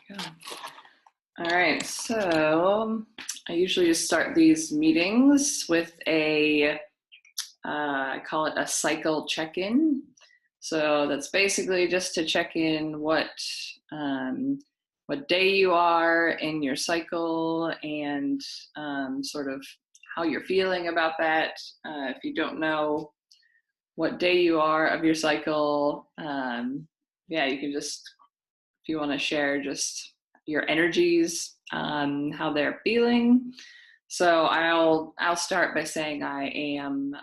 Yeah. All right, so I usually just start these meetings with I call it a cycle check-in. So that's basically just to check in what day you are in your cycle and sort of how you're feeling about that. If you don't know what day you are of your cycle, yeah, you can just, if you want to share just your energies, how they're feeling. So I'll start by saying I am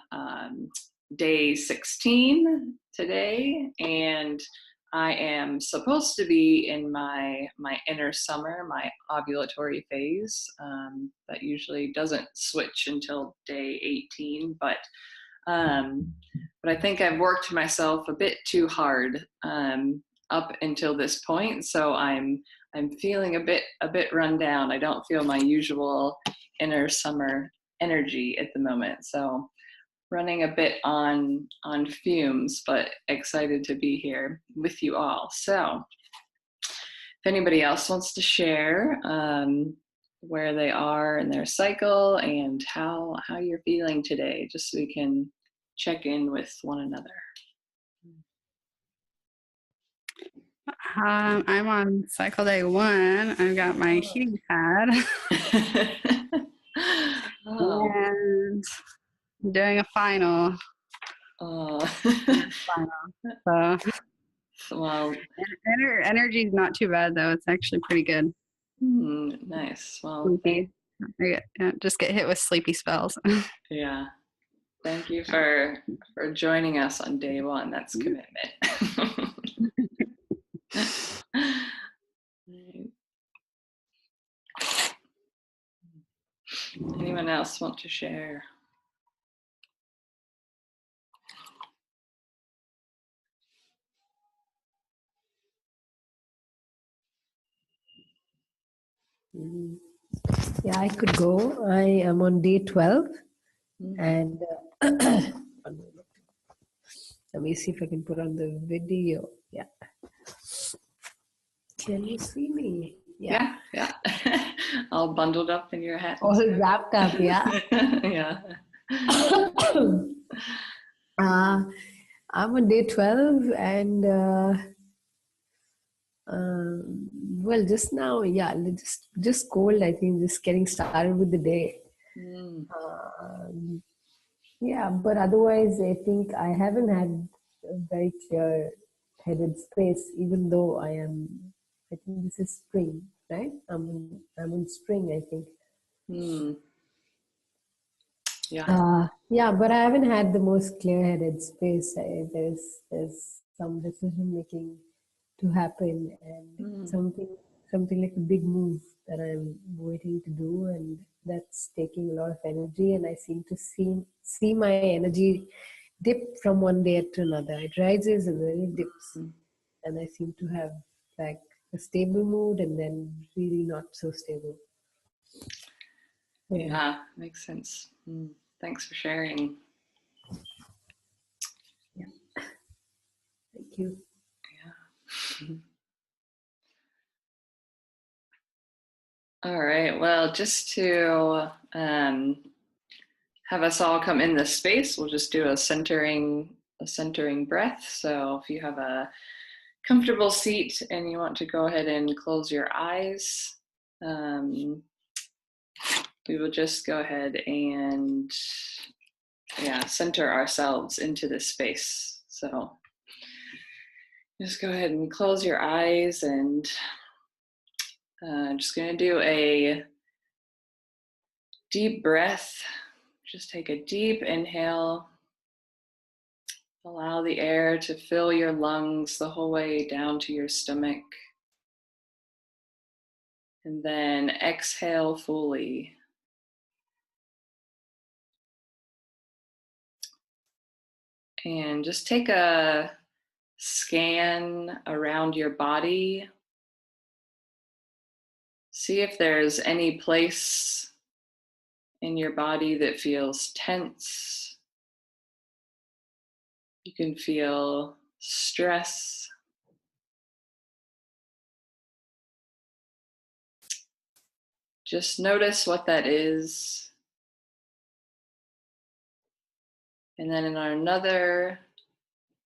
day 16 today, and I am supposed to be in my inner summer, my ovulatory phase. That usually doesn't switch until day 18, um, but I think I've worked myself a bit too hard up until this point, so I'm feeling a bit run down. I don't feel my usual inner summer energy at the moment, so running a bit on fumes, but excited to be here with you all. So if anybody else wants to share where they are in their cycle and how you're feeling today, just so we can check in with one another. I'm on cycle day 1. I've got my heating pad Oh. and doing a final. Oh. So Well, energy is not too bad though. It's actually pretty good. Nice. Well, just get hit with sleepy spells. Yeah. Thank you for joining us on day 1. That's commitment. Anyone else want to share? Yeah, I could go. I am on day 12, and let me see if I can put on the video. Yeah. Can you see me? Yeah. All bundled up in your hat. All wrapped up, yeah. Yeah. I'm on day 12, and well, just now, yeah, just cold. I think just getting started with the day. Yeah, but otherwise, I think I haven't had a very clear-headed space, even though I think this is spring, right? I'm in spring, I think. Yeah. Yeah, but I haven't had the most clear-headed space. There's some decision making to happen, and something like a big move that I'm waiting to do, and that's taking a lot of energy. And I seem to see my energy dip from one day to another. It rises and then it dips, and I seem to have like a stable mood and then really not so stable. Yeah, makes sense. Thanks for sharing. Yeah. Thank you. Yeah. All right. Well, just to have us all come in this space, we'll just do a centering breath. So if you have a comfortable seat and you want to go ahead and close your eyes, we will just go ahead and center ourselves into this space. So just go ahead and close your eyes, and I'm just going to do a deep breath. Just take a deep inhale. Allow the air to fill your lungs the whole way down to your stomach. And then exhale fully. And just take a scan around your body. See if there's any place in your body that feels tense. You can feel stress. just notice what that is. And then in our another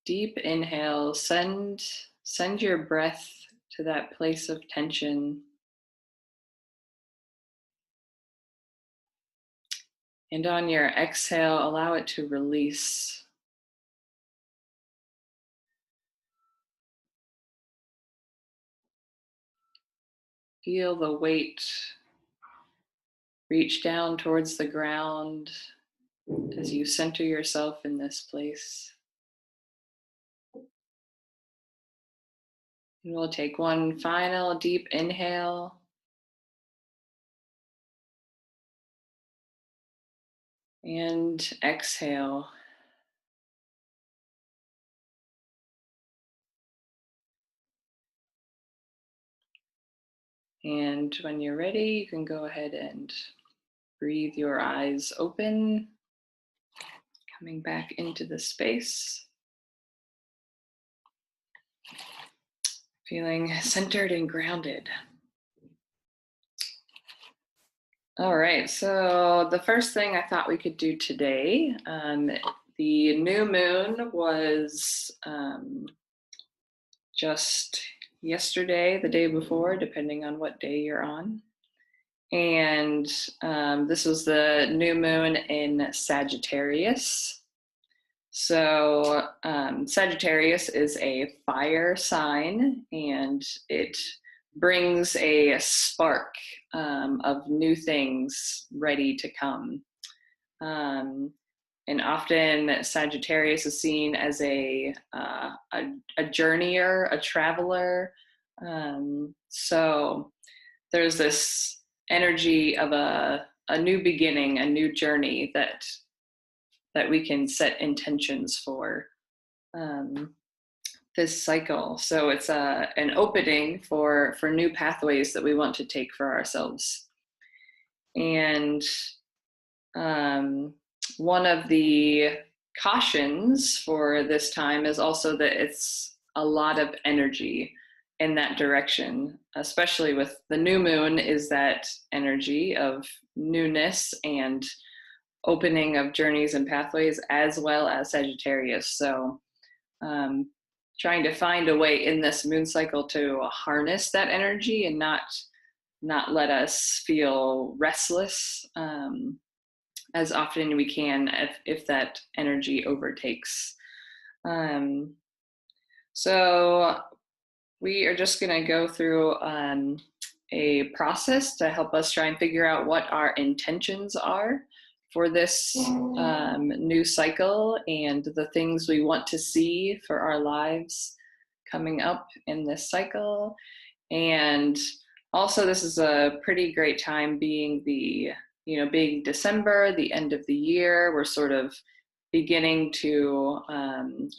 deep inhale, send your breath to that place of tension. And on your exhale, allow it to release. Feel the weight reach down towards the ground as you center yourself in this place. And we'll take one final deep inhale. And exhale. And when you're ready, you can go ahead and breathe your eyes open, coming back into the space. Feeling centered and grounded. All right, so the first thing I thought we could do today, the new moon was just yesterday, the day before, depending on what day you're on. And this was the new moon in Sagittarius. So Sagittarius is a fire sign, and it brings a spark of new things ready to come. And often Sagittarius is seen as a journeyer, a traveler. So there's this energy of a new beginning, a new journey that we can set intentions for this cycle. So it's an opening for new pathways that we want to take for ourselves. And one of the cautions for this time is also that it's a lot of energy in that direction, especially with the new moon, is that energy of newness and opening of journeys and pathways, as well as Sagittarius. So trying to find a way in this moon cycle to harness that energy and not let us feel restless as often we can if that energy overtakes. So we are just going to go through a process to help us try and figure out what our intentions are for this new cycle and the things we want to see for our lives coming up in this cycle. And also, this is a pretty great time being being December, the end of the year. We're sort of beginning to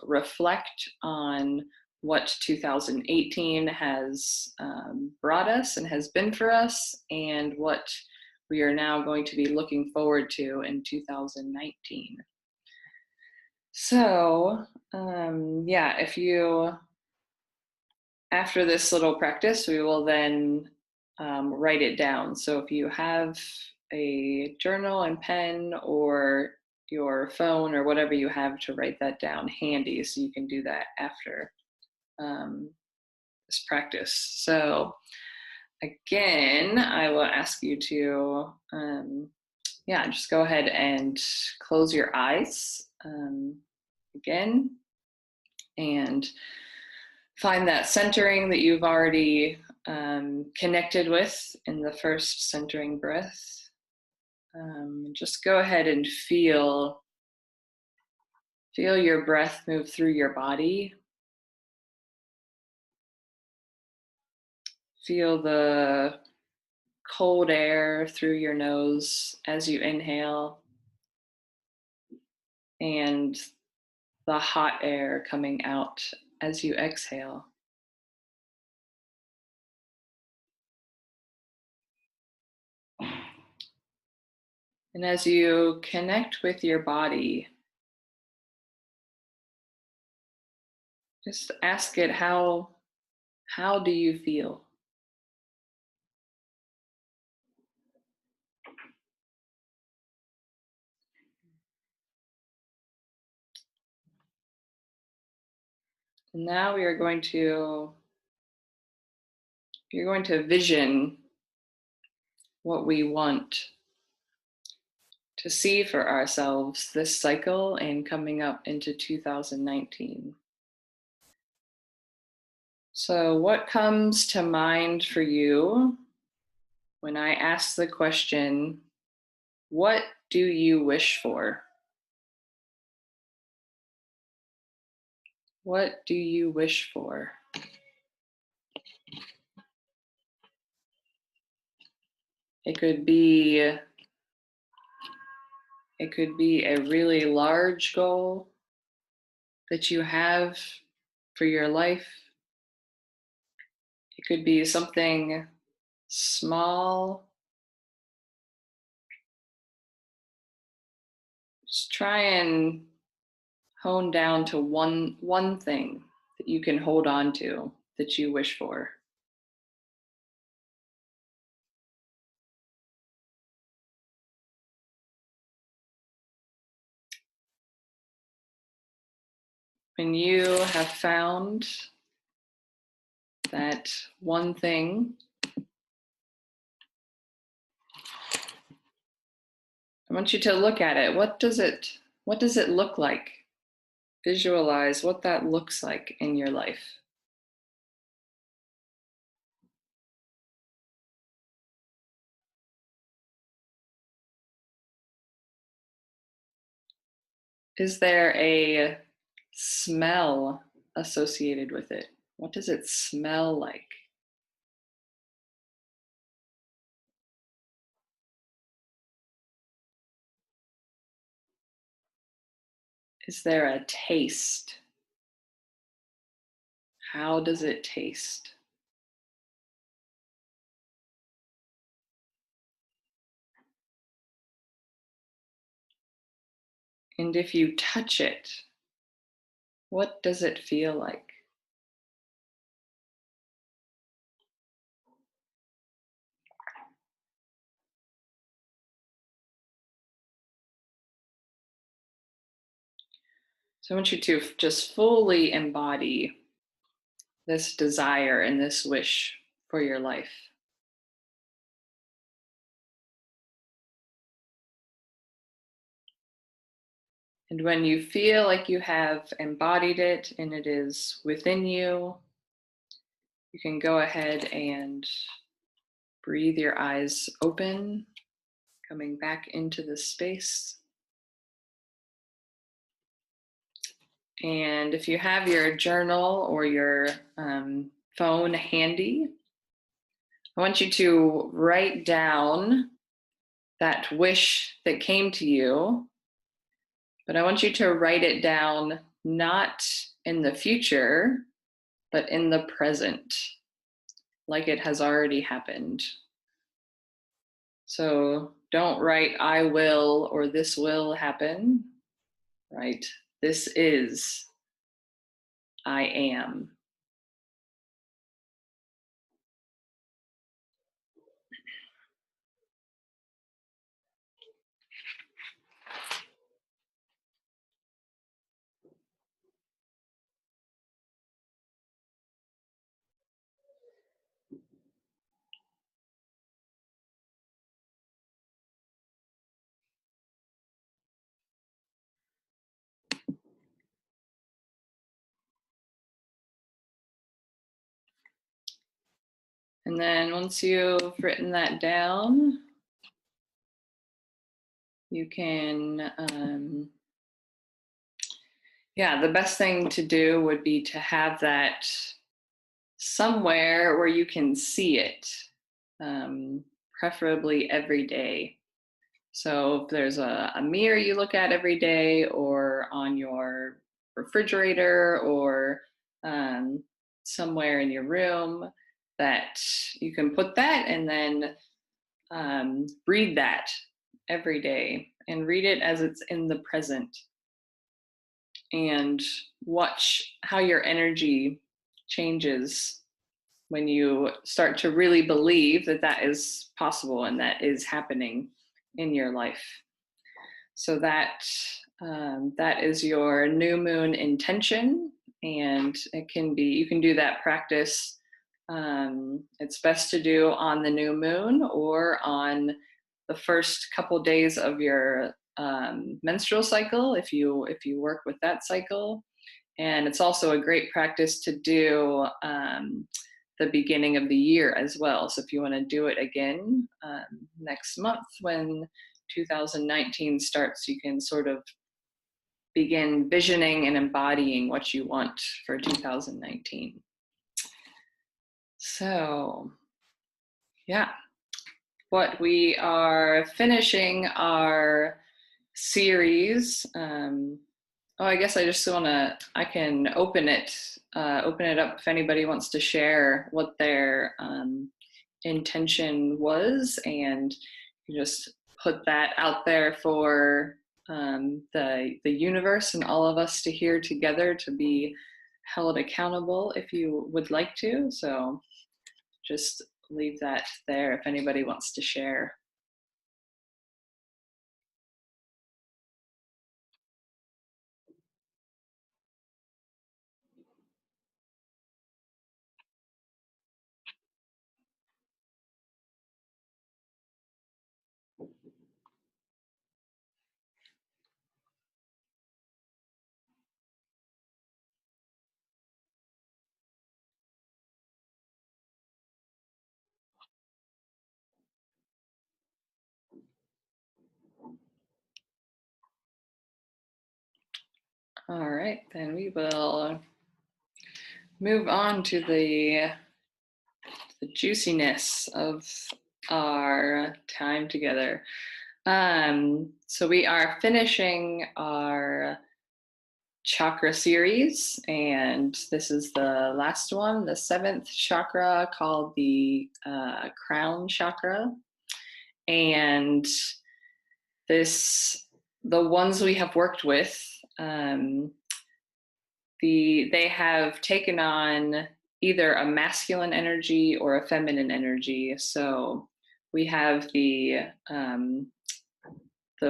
reflect on what 2018 has brought us and has been for us, and what we are now going to be looking forward to in 2019. So, if you, after this little practice, we will then write it down. So if you have a journal and pen or your phone or whatever you have to write that down handy, so you can do that after this practice. So again, I will ask you to just go ahead and close your eyes again, and find that centering that you've already connected with in the first centering breath. Just go ahead and feel your breath move through your body. Feel the cold air through your nose as you inhale, and the hot air coming out as you exhale. And as you connect with your body, just ask it, how do you feel? And now you're going to vision what we want to see for ourselves this cycle and coming up into 2019. So what comes to mind for you when I ask the question, what do you wish for? What do you wish for? It could be a really large goal that you have for your life. It could be something small. Just try and hone down to one thing that you can hold on to that you wish for. When you have found that one thing, I want you to look at it. What does it look like? Visualize what that looks like in your life. Is there a smell associated with it? What does it smell like? Is there a taste? How does it taste? And if you touch it, what does it feel like? So I want you to just fully embody this desire and this wish for your life. And when you feel like you have embodied it and it is within you, you can go ahead and breathe your eyes open, coming back into the space. And if you have your journal or your phone handy, I want you to write down that wish that came to you, but I want you to write it down not in the future, but in the present, like it has already happened. So don't write I will or this will happen, right? This is, I am. And then once you've written that down, you can, the best thing to do would be to have that somewhere where you can see it, preferably every day. So if there's a mirror you look at every day, or on your refrigerator, or somewhere in your room, that you can put that and then read that every day and read it as it's in the present, and watch how your energy changes when you start to really believe that that is possible and that is happening in your life. So that is your new moon intention And it can be, you can do that practice. It's best to do on the new moon or on the first couple days of your menstrual cycle, if you work with that cycle. And it's also a great practice to do the beginning of the year as well. So if you want to do it again next month when 2019 starts, you can sort of begin visioning and embodying what you want for 2019. So, yeah, what we are finishing our series. I guess I just I can open it up if anybody wants to share what their intention was, and you just put that out there for the universe and all of us to hear together, to be held accountable if you would like to. So just leave that there if anybody wants to share. All right, then we will move on to the juiciness of our time together. So we are finishing our chakra series, and this is the last one, the 7th chakra, called the crown chakra. And the ones we have worked with, they have taken on either a masculine energy or a feminine energy. So we have the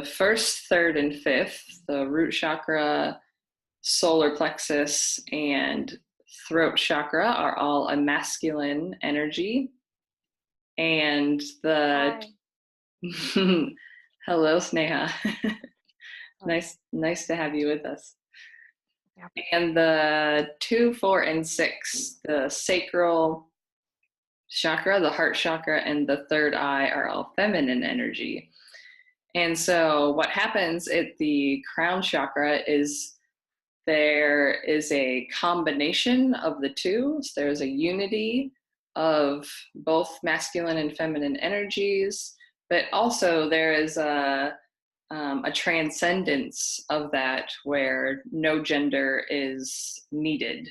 first, third, and fifth, the root chakra, solar plexus, and throat chakra are all a masculine energy. And the hello, Sneha. Nice to have you with us. Yeah. And the 2, 4, and 6, the sacral chakra, the heart chakra, and the third eye are all feminine energy. And so what happens at the crown chakra is there is a combination of the two. So there's a unity of both masculine and feminine energies, but also there is a transcendence of that where no gender is needed,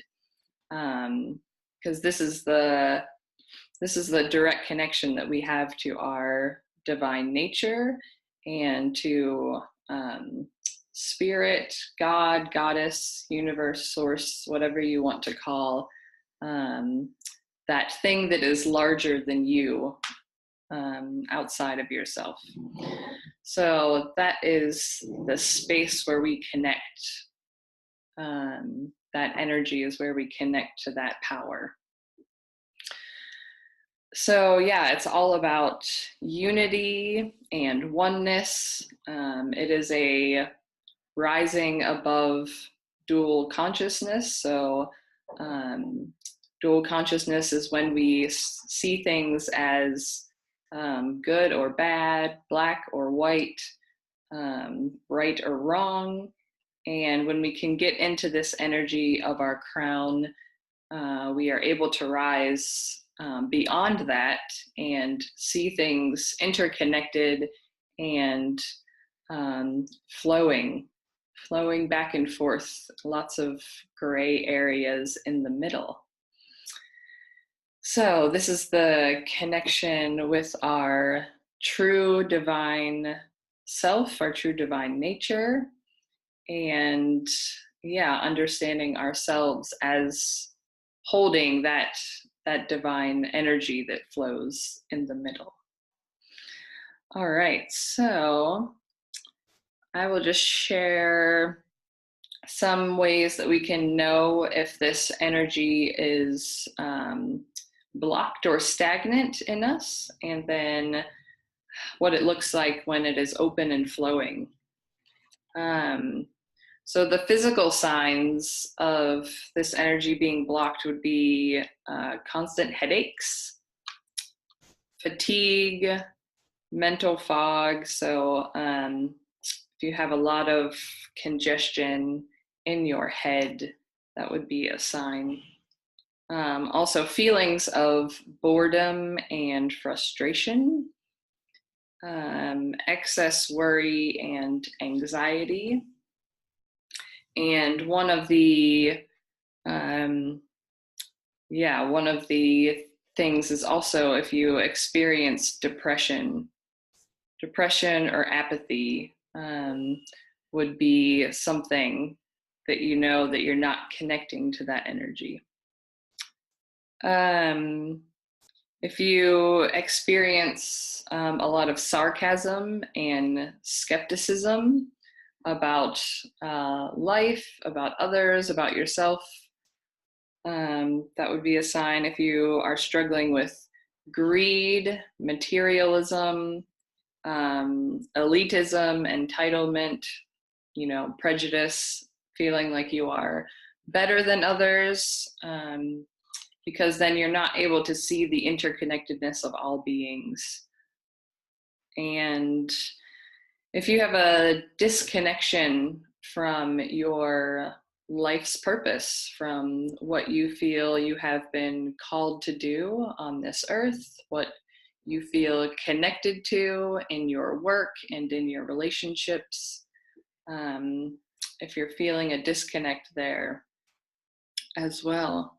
because this is the direct connection that we have to our divine nature and to spirit, God, goddess, universe, source, whatever you want to call that thing that is larger than you, outside of yourself. So that is the space where we connect. That energy is where we connect to that power. So yeah, it's all about unity and oneness. It is a rising above dual consciousness. So dual consciousness is when we see things as good or bad, black or white, right or wrong. And when we can get into this energy of our crown, we are able to rise beyond that and see things interconnected and flowing back and forth, lots of gray areas in the middle. So this is the connection with our true divine self, our true divine nature, and yeah, understanding ourselves as holding that divine energy that flows in the middle. All right, so I will just share some ways that we can know if this energy is blocked or stagnant in us, and then what it looks like when it is open and flowing. So the physical signs of this energy being blocked would be constant headaches, fatigue, mental fog. So if you have a lot of congestion in your head, that would be a sign. Also feelings of boredom and frustration, excess worry and anxiety. And one of the things is also if you experience depression or apathy, would be something that you know that you're not connecting to that energy. If you experience a lot of sarcasm and skepticism about life, about others, about yourself, that would be a sign. If you are struggling with greed, materialism, elitism, entitlement, prejudice, feeling like you are better than others, because then you're not able to see the interconnectedness of all beings. And if you have a disconnection from your life's purpose, from what you feel you have been called to do on this earth, what you feel connected to in your work and in your relationships, if you're feeling a disconnect there as well.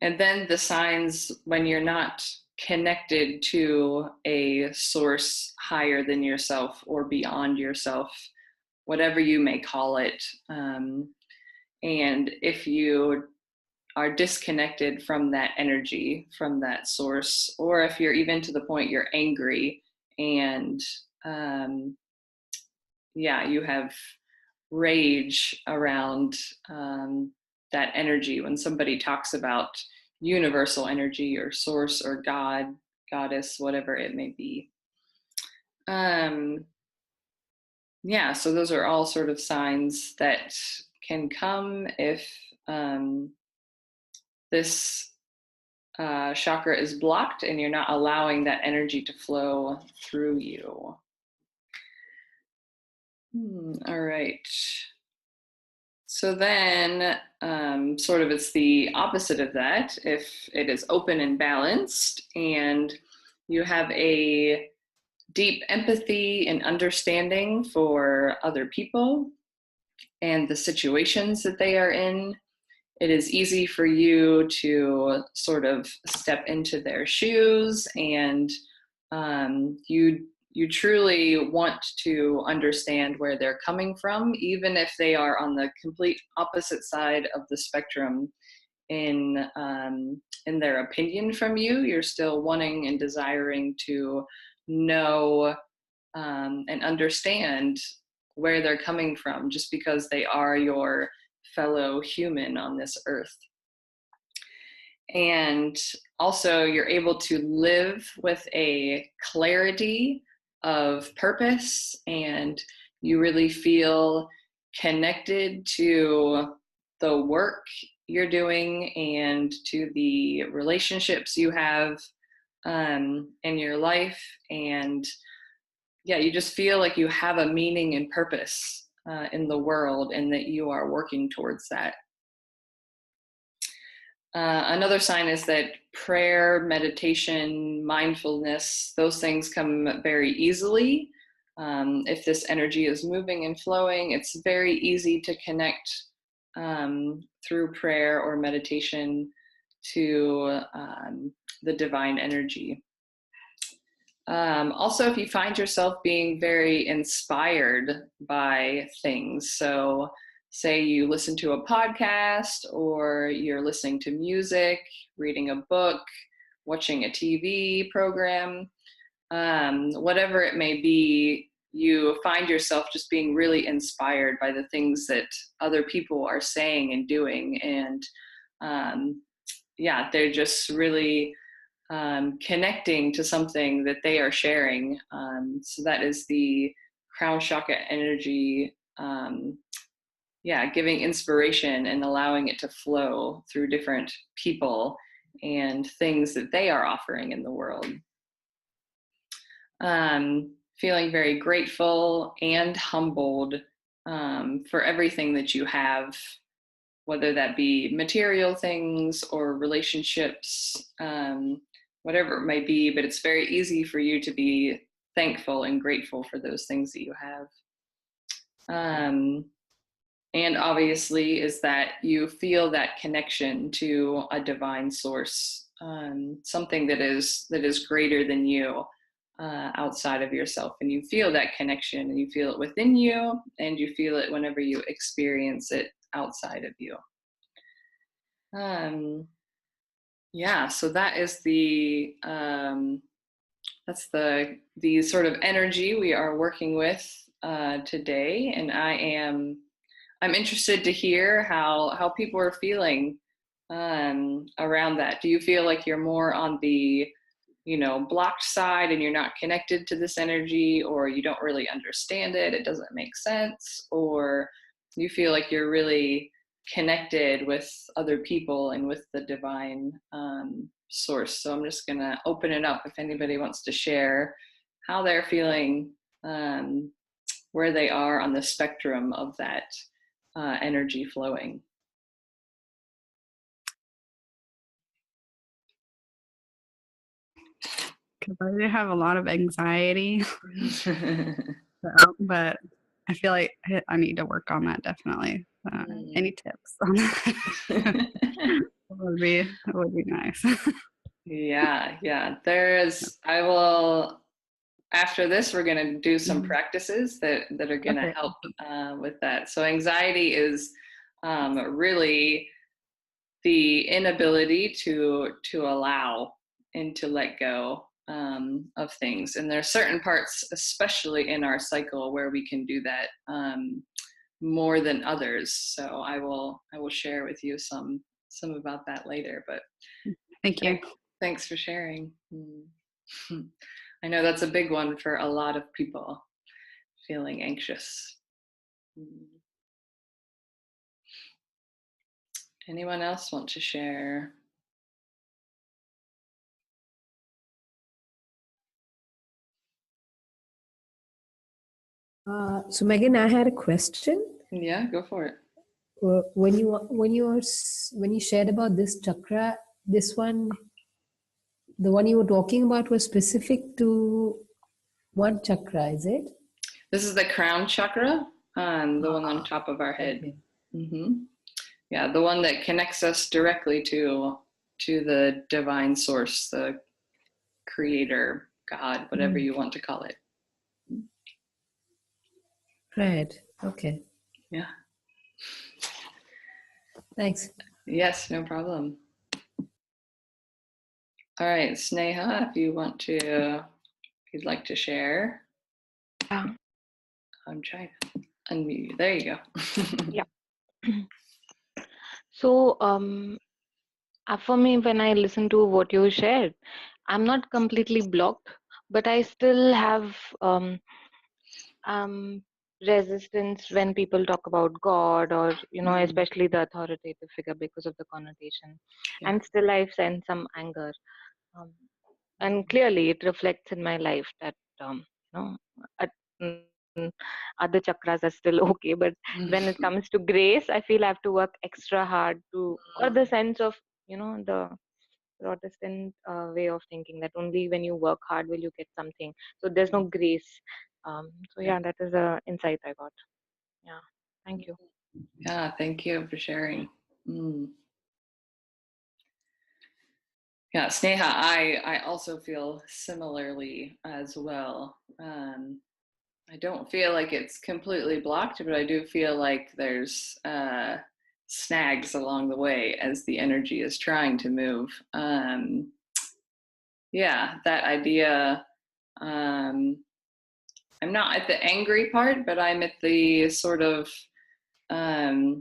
And then the signs when you're not connected to a source higher than yourself or beyond yourself, whatever you may call it. And if you are disconnected from that energy, from that source, or if you're even to the point you're angry and you have rage around that energy, when somebody talks about universal energy or source or God, goddess, whatever it may be. So those are all sort of signs that can come if this chakra is blocked and you're not allowing that energy to flow through you. All right. So then sort of it's the opposite of that. If it is open and balanced and you have a deep empathy and understanding for other people and the situations that they are in, it is easy for you to sort of step into their shoes, and you truly want to understand where they're coming from, even if they are on the complete opposite side of the spectrum in their opinion from you. You're still wanting and desiring to know and understand where they're coming from, just because they are your fellow human on this earth. And also you're able to live with a clarity of purpose, and you really feel connected to the work you're doing and to the relationships you have in your life. And you just feel like you have a meaning and purpose in the world, and that you are working towards that. Another sign is that prayer, meditation, mindfulness, those things come very easily. If this energy is moving and flowing, it's very easy to connect through prayer or meditation to the divine energy. Also, if you find yourself being very inspired by things, so say you listen to a podcast, or you're listening to music, reading a book, watching a TV program, whatever it may be, you find yourself just being really inspired by the things that other people are saying and doing. And yeah, they're just really connecting to something that they are sharing. So that is the crown chakra energy. Yeah, giving inspiration and allowing it to flow through different people and things that they are offering in the world. Feeling very grateful and humbled for everything that you have, whether that be material things or relationships, whatever it may be, but it's very easy for you to be thankful and grateful for those things that you have. And obviously is that you feel that connection to a divine source, something that is greater than you, outside of yourself. And you feel that connection, and you feel it within you, and you feel it whenever you experience it outside of you. Yeah, so that is that's the sort of energy we are working with today. And I'm interested to hear how people are feeling around that. Do you feel like you're more on the, blocked side and you're not connected to this energy, or you don't really understand it, it doesn't make sense, or you feel like you're really connected with other people and with the divine source? So I'm just going to open it up if anybody wants to share how they're feeling, where they are on the spectrum of that energy flowing. Because I do have a lot of anxiety, but I feel like I need to work on that, definitely. Any tips on that would be nice. Yeah. After this, we're going to do some practices that are going to help with that. So anxiety is really the inability to allow and to let go of things. And there are certain parts, especially in our cycle, where we can do that more than others. So I will share with you some about that later. But thank you. Thanks for sharing. I know that's a big one for a lot of people, feeling anxious. Anyone else want to share? So Megan, I had a question. Yeah, go for it. When you shared about this chakra, this one, the one you were talking about, was specific to what chakra, is it? This is the crown chakra, the one on top of our head. Okay. Mm-hmm. Yeah, the one that connects us directly to the divine source, the creator, God, whatever you want to call it. Right. Okay. Yeah. Thanks. Yes, no problem. All right, Sneha, if you'd like to share. Yeah. I'm trying to unmute you. There you go. Yeah. So, for me, when I listen to what you shared, I'm not completely blocked, but I still have resistance when people talk about God, or especially the authoritative figure, because of the connotation. Yeah. And still I sense some anger, and clearly it reflects in my life that at, other chakras are still okay, but when it comes to grace, I feel I have to work extra hard to, or the sense of the Protestant way of thinking that only when you work hard will you get something. So there's no grace. So yeah, that is a insight I got. Yeah, thank you. Yeah, thank you for sharing. Yeah, Sneha, I also feel similarly as well. I don't feel like it's completely blocked, but I do feel like there's snags along the way as the energy is trying to move. Yeah, that idea I'm not at the angry part, but I'm at the sort of I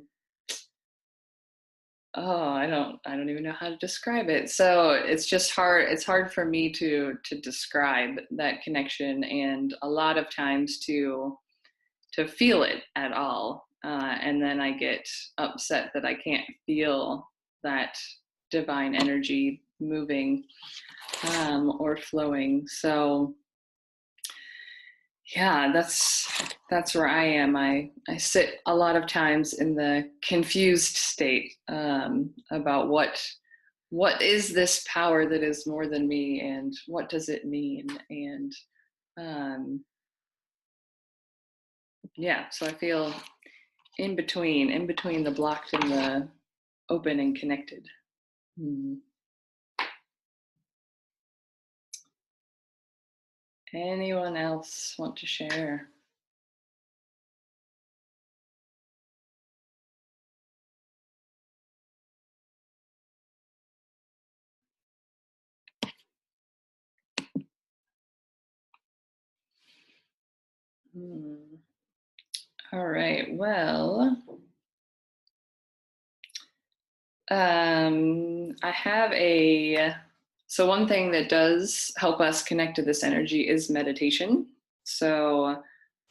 don't even know how to describe it. So it's just hard. It's hard for me to describe that connection, and a lot of times to feel it at all. And then I get upset that I can't feel that divine energy moving or flowing. So yeah, that's where I am. I sit a lot of times in the confused state about what is this power that is more than me, and what does it mean? And yeah, so I feel in between the blocked and the open and connected. Anyone else want to share? All right, well, I have so one thing that does help us connect to this energy is meditation. So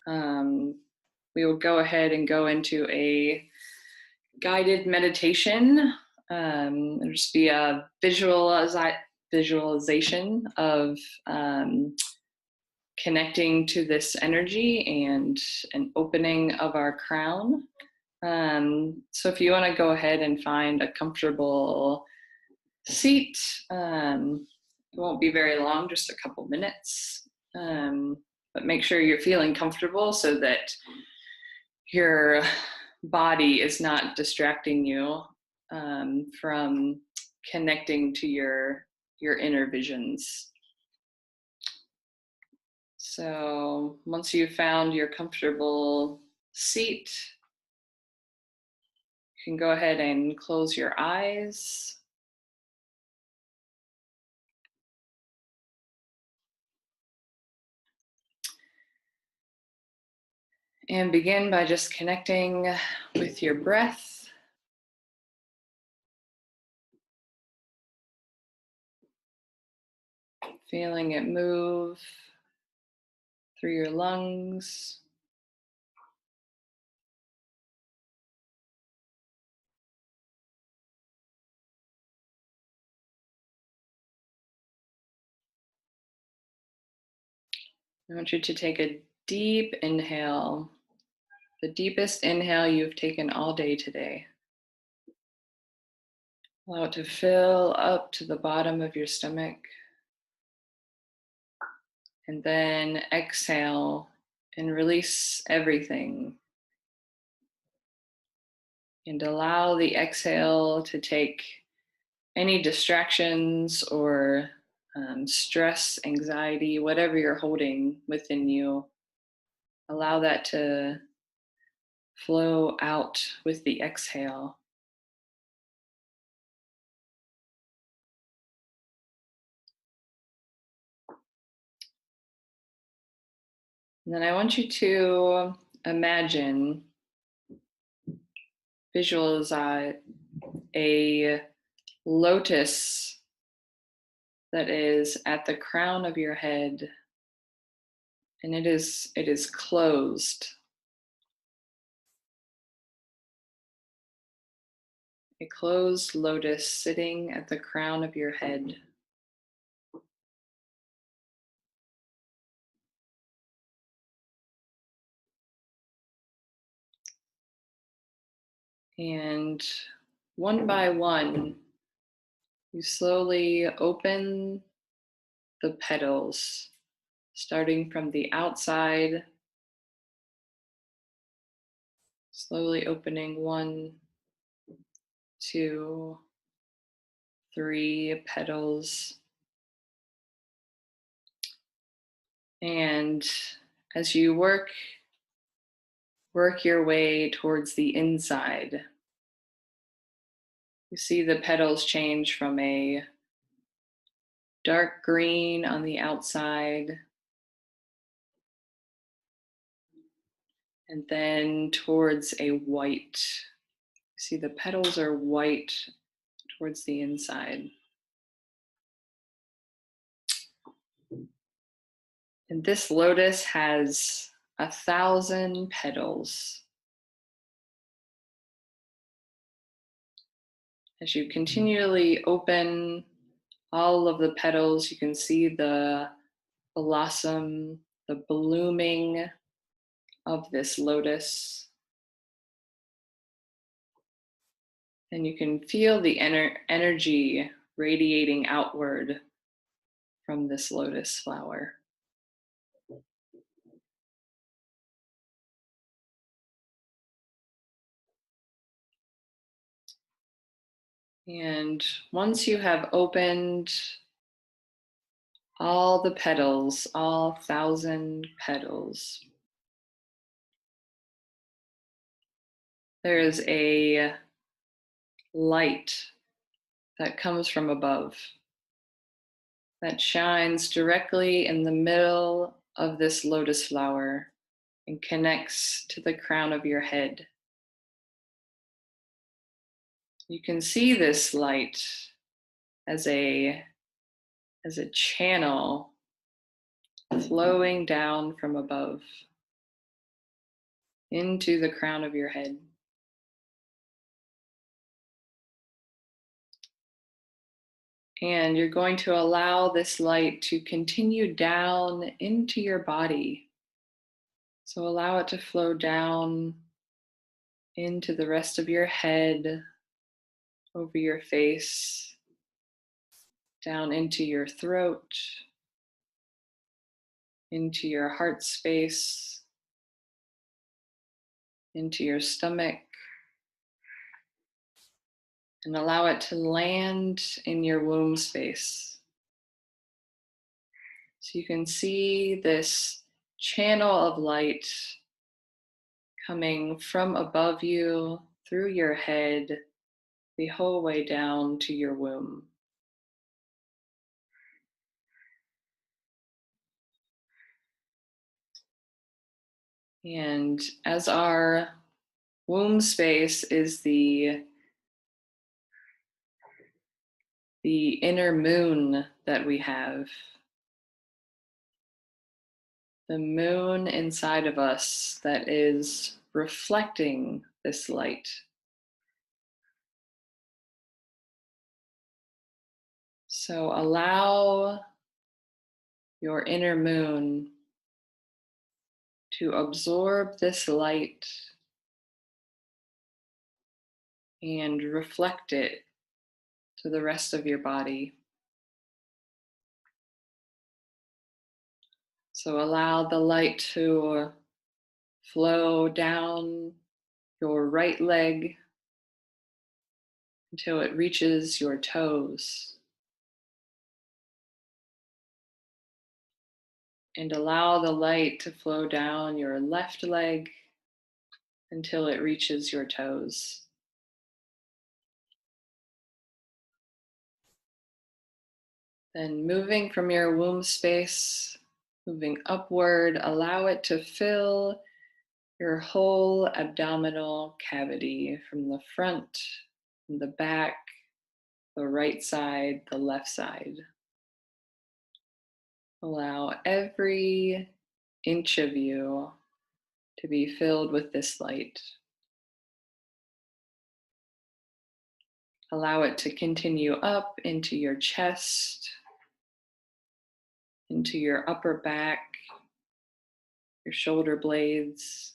we will go ahead and go into a guided meditation. It'll just be a visualization of connecting to this energy and an opening of our crown. So if you want to go ahead and find a comfortable seat, it won't be very long, just a couple minutes. But make sure you're feeling comfortable so that your body is not distracting you from connecting to your inner visions. So once you've found your comfortable seat, you can go ahead and close your eyes. And begin by just connecting with your breath. Feeling it move through your lungs. I want you to take a deep inhale, the deepest inhale you've taken all day today. Allow it to fill up to the bottom of your stomach. And then exhale and release everything. And allow the exhale to take any distractions or stress, anxiety, whatever you're holding within you. Allow that to flow out with the exhale. And then I want you to visualize a lotus that is at the crown of your head, and it is closed. A closed lotus sitting at the crown of your head. And one by one, you slowly open the petals, starting from the outside, slowly opening 1, 2, 3 petals. And as you work your way towards the inside, you see the petals change from a dark green on the outside and then towards a white. See, the petals are white towards the inside. And this lotus has 1,000 petals. As you continually open all of the petals, you can see the blossom, the blooming of this lotus. And you can feel the energy radiating outward from this lotus flower. And once you have opened all the petals, all 1,000 petals, there is a light that comes from above that shines directly in the middle of this lotus flower and connects to the crown of your head. You can see this light as a channel flowing down from above into the crown of your head. And you're going to allow this light to continue down into your body. So allow it to flow down into the rest of your head, over your face, down into your throat, into your heart space, into your stomach, and allow it to land in your womb space. So you can see this channel of light coming from above you, through your head, the whole way down to your womb. And as our womb space is the inner moon that we have, the moon inside of us that is reflecting this light. So allow your inner moon to absorb this light and reflect it to the rest of your body. So allow the light to flow down your right leg until it reaches your toes. And allow the light to flow down your left leg until it reaches your toes. Then moving from your womb space, moving upward, allow it to fill your whole abdominal cavity from the front, from the back, the right side, the left side. Allow every inch of you to be filled with this light. Allow it to continue up into your chest, into your upper back, your shoulder blades.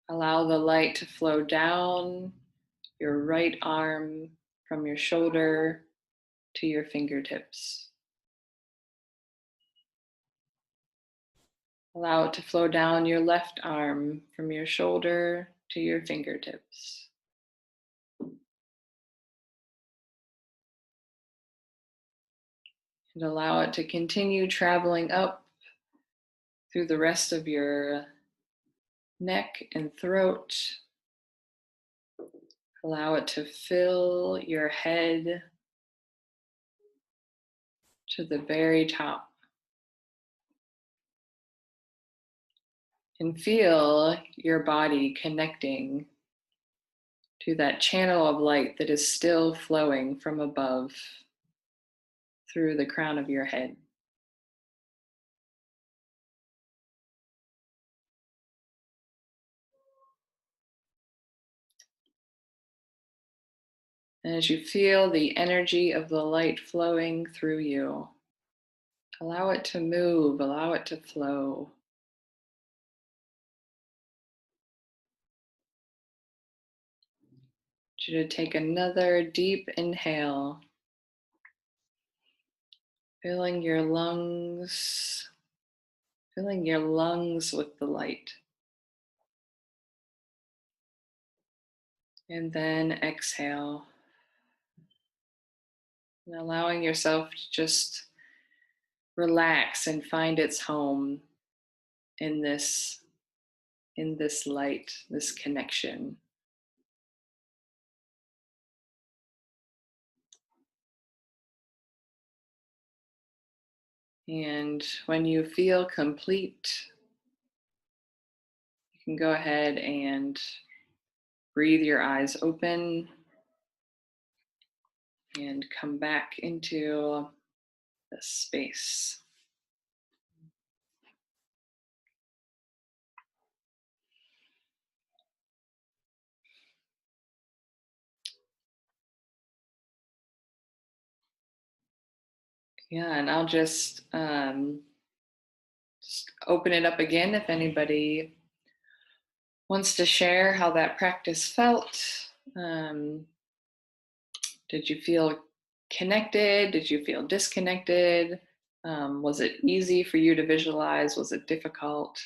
Allow the light to flow down your right arm from your shoulder to your fingertips. Allow it to flow down your left arm from your shoulder to your fingertips. And allow it to continue traveling up through the rest of your neck and throat. Allow it to fill your head to the very top. and feel your body connecting to that channel of light that is still flowing from above through the crown of your head. And as you feel the energy of the light flowing through you, allow it to move, allow it to flow. I want you to take another deep inhale, filling your lungs with the light. And then exhale, and allowing yourself to just relax and find its home in this light, this connection. And when you feel complete, you can go ahead and breathe your eyes open and come back into the space. Yeah, and I'll just open it up again if anybody wants to share how that practice felt. Did you feel connected? Did you feel disconnected? Was it easy for you to visualize? Was it difficult?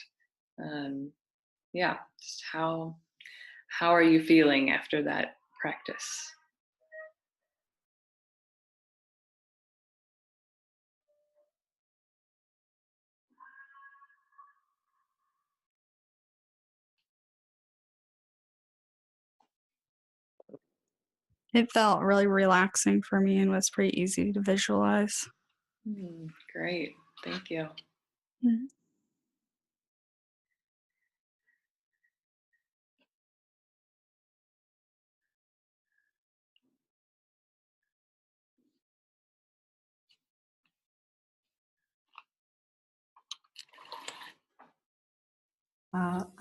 Yeah, just how are you feeling after that practice? It felt really relaxing for me and was pretty easy to visualize. Great, thank you. Mm-hmm.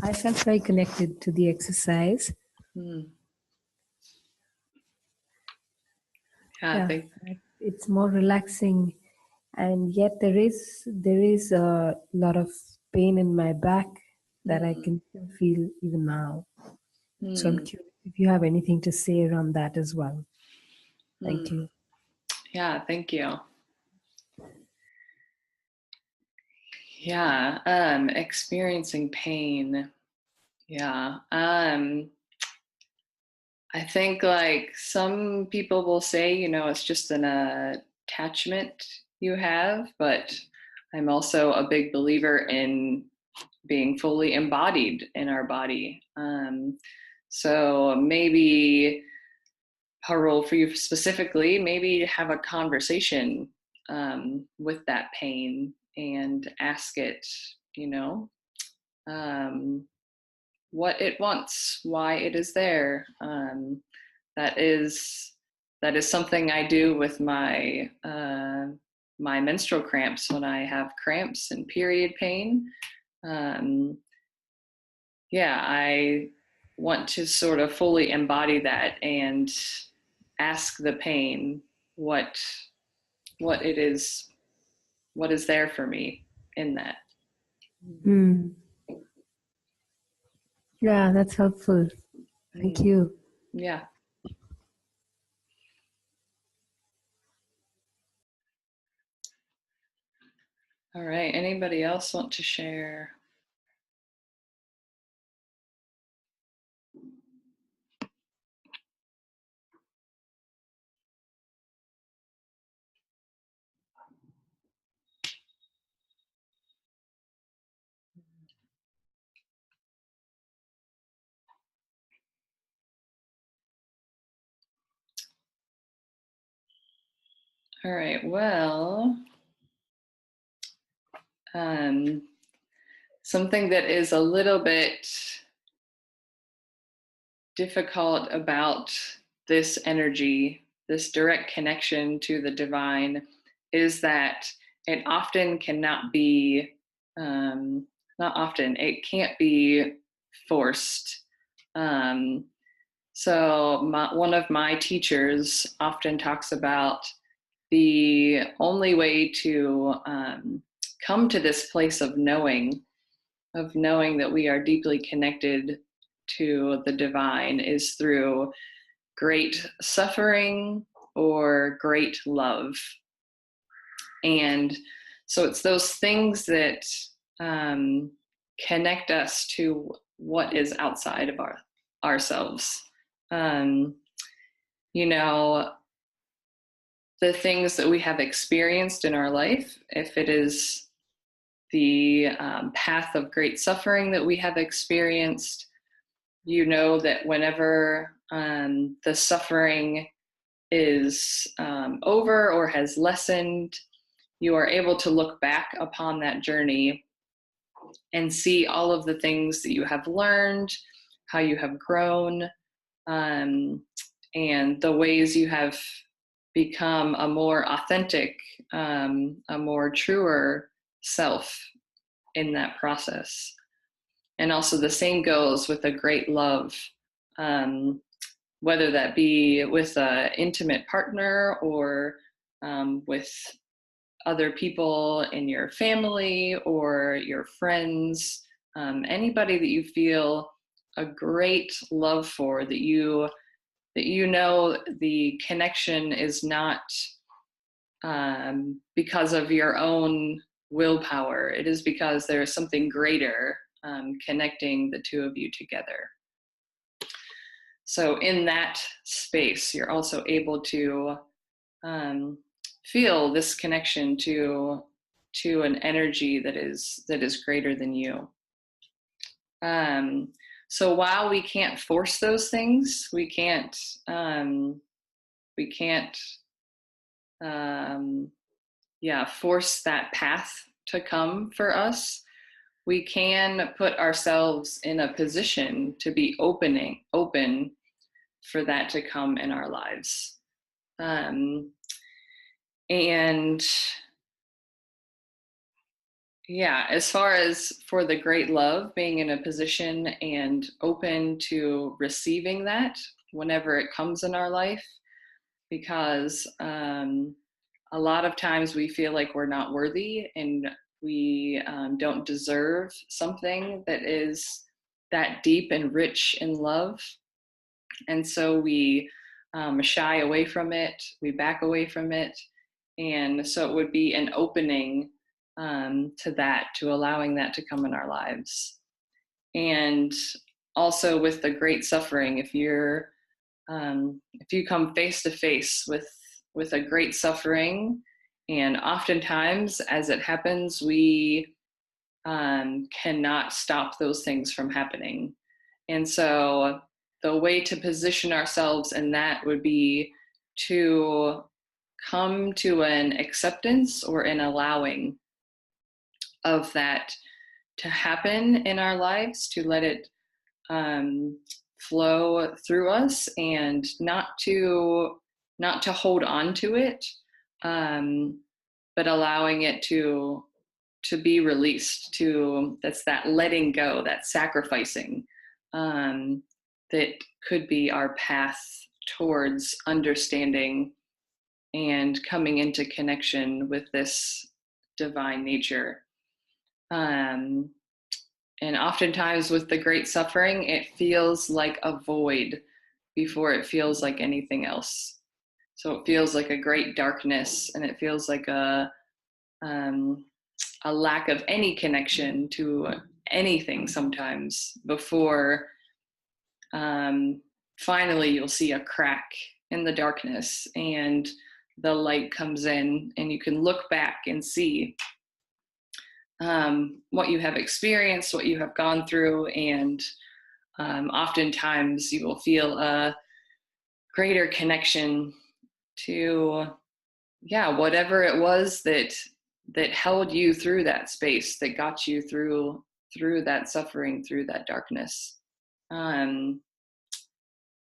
I felt very connected to the exercise. Yeah, it's more relaxing, and yet there is a lot of pain in my back that I can still feel even now. So I'm curious if you have anything to say around that as well. Thank you. Yeah, thank you. Yeah, experiencing pain. Yeah. I think like some people will say, it's just an attachment you have, but I'm also a big believer in being fully embodied in our body. So maybe Parul, for you specifically, maybe have a conversation with that pain and ask it, what it wants, why it is there. That is something I do with my my menstrual cramps when I have cramps and period pain. Yeah, I want to sort of fully embody that and ask the pain what it is, what is there for me in that. Yeah, that's helpful. Thank you. Yeah. All right, anybody else want to share? All right, well, something that is a little bit difficult about this energy, this direct connection to the divine, is that it often cannot be, not often, it can't be forced. So one of my teachers often talks about the only way to come to this place of knowing that we are deeply connected to the divine is through great suffering or great love. And so it's those things that connect us to what is outside of ourselves. You know, the things that we have experienced in our life, if it is the path of great suffering that we have experienced, you know that whenever the suffering is over or has lessened, you are able to look back upon that journey and see all of the things that you have learned, how you have grown, and the ways you have become a more authentic, a more truer self in that process. And also the same goes with a great love, whether that be with an intimate partner or with other people in your family or your friends, anybody that you feel a great love for, that you know the connection is not because of your own willpower. It is because there is something greater connecting the two of you together. So in that space, you're also able to feel this connection to an energy that is greater than you. So while we can't force those things, we can't force that path to come for us. We can put ourselves in a position to be open for that to come in our lives. And yeah, as far as for the great love, being in a position and open to receiving that whenever it comes in our life, because a lot of times we feel like we're not worthy and we don't deserve something that is that deep and rich in love. And so we shy away from it, we back away from it. And so it would be an opening to that, to allowing that to come in our lives. And also with the great suffering, if you come face to face with a great suffering, and oftentimes as it happens, we cannot stop those things from happening. And so the way to position ourselves in that would be to come to an acceptance or an allowing of that to happen in our lives, to let it flow through us, and not to hold on to it, but allowing it to be released. That's that letting go, that sacrificing, that could be our path towards understanding and coming into connection with this divine nature. And oftentimes with the great suffering, it feels like a void before it feels like anything else. So it feels like a great darkness, and it feels like a lack of any connection to anything sometimes, before finally you'll see a crack in the darkness and the light comes in, and you can look back and see what you have experienced, what you have gone through, and oftentimes you will feel a greater connection to whatever it was that held you through that space, that got you through through that suffering, through that darkness. And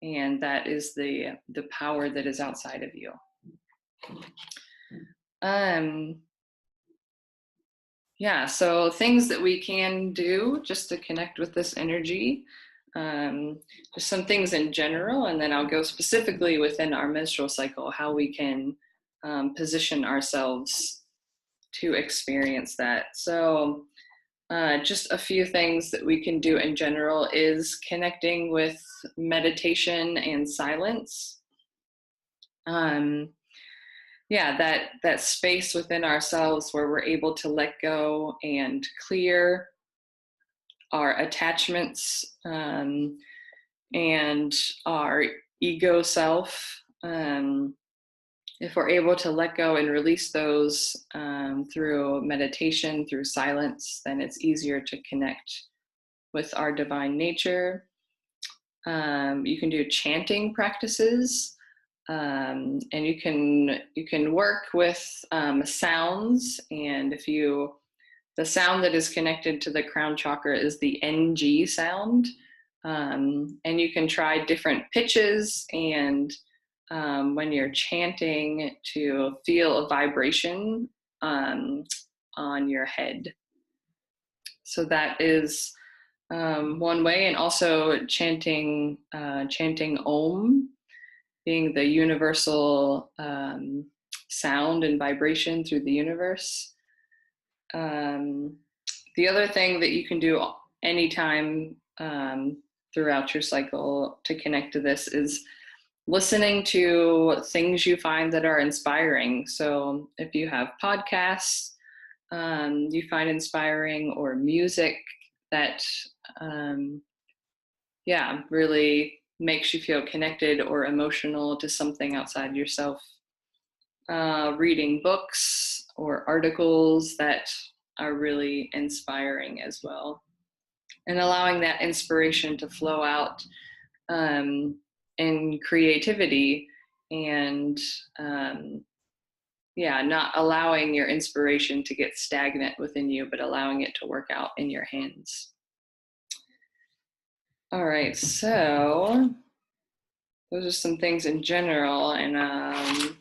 that is the power that is outside of you. Yeah, so things that we can do just to connect with this energy, just some things in general, and then I'll go specifically within our menstrual cycle, how we can position ourselves to experience that. So just a few things that we can do in general is connecting with meditation and silence. Yeah, that space within ourselves where we're able to let go and clear our attachments and our ego self. If we're able to let go and release those through meditation, through silence, then it's easier to connect with our divine nature. You can do chanting practices. And you can work with sounds, and the sound that is connected to the crown chakra is the NG sound, and you can try different pitches, and when you're chanting, to feel a vibration on your head. So that is one way, and also chanting Om, being the universal sound and vibration through the universe. The other thing that you can do anytime throughout your cycle to connect to this is listening to things you find that are inspiring. So if you have podcasts you find inspiring, or music that really makes you feel connected or emotional to something outside yourself. Reading books or articles that are really inspiring as well. And allowing that inspiration to flow out in creativity, and not allowing your inspiration to get stagnant within you, but allowing it to work out in your hands. All right, so those are some things in general, and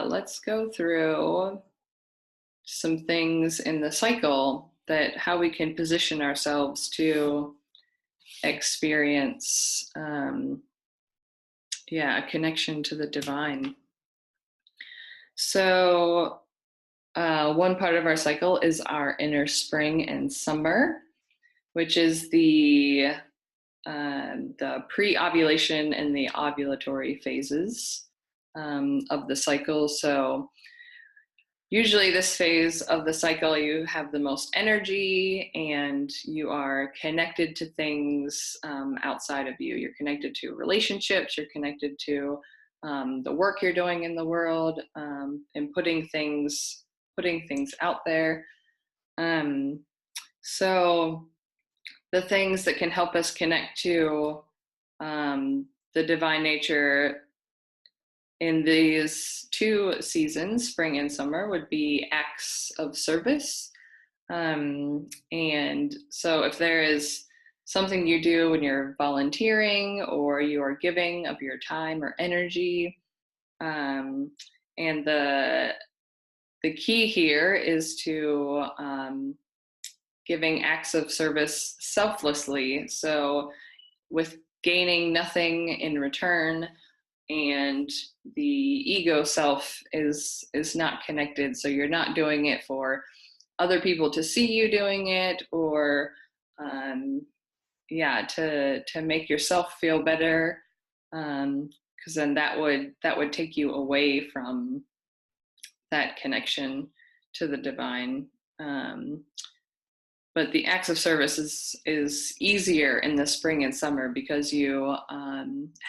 let's go through some things in the cycle, that how we can position ourselves to experience a connection to the divine. So one part of our cycle is our inner spring and summer, which is the pre-ovulation and the ovulatory phases of the cycle. So usually this phase of the cycle, you have the most energy, and you are connected to things outside of you. You're connected to relationships, you're connected to the work you're doing in the world, and putting things out there. So the things that can help us connect to the divine nature in these two seasons, spring and summer, would be acts of service. And so if there is something you do when you're volunteering, or you are giving of your time or energy, and the key here is to giving acts of service selflessly, so with gaining nothing in return, and the ego self is not connected. So you're not doing it for other people to see you doing it, or to make yourself feel better, because then that would take you away from that connection to the divine. But the acts of service is easier in the spring and summer, because you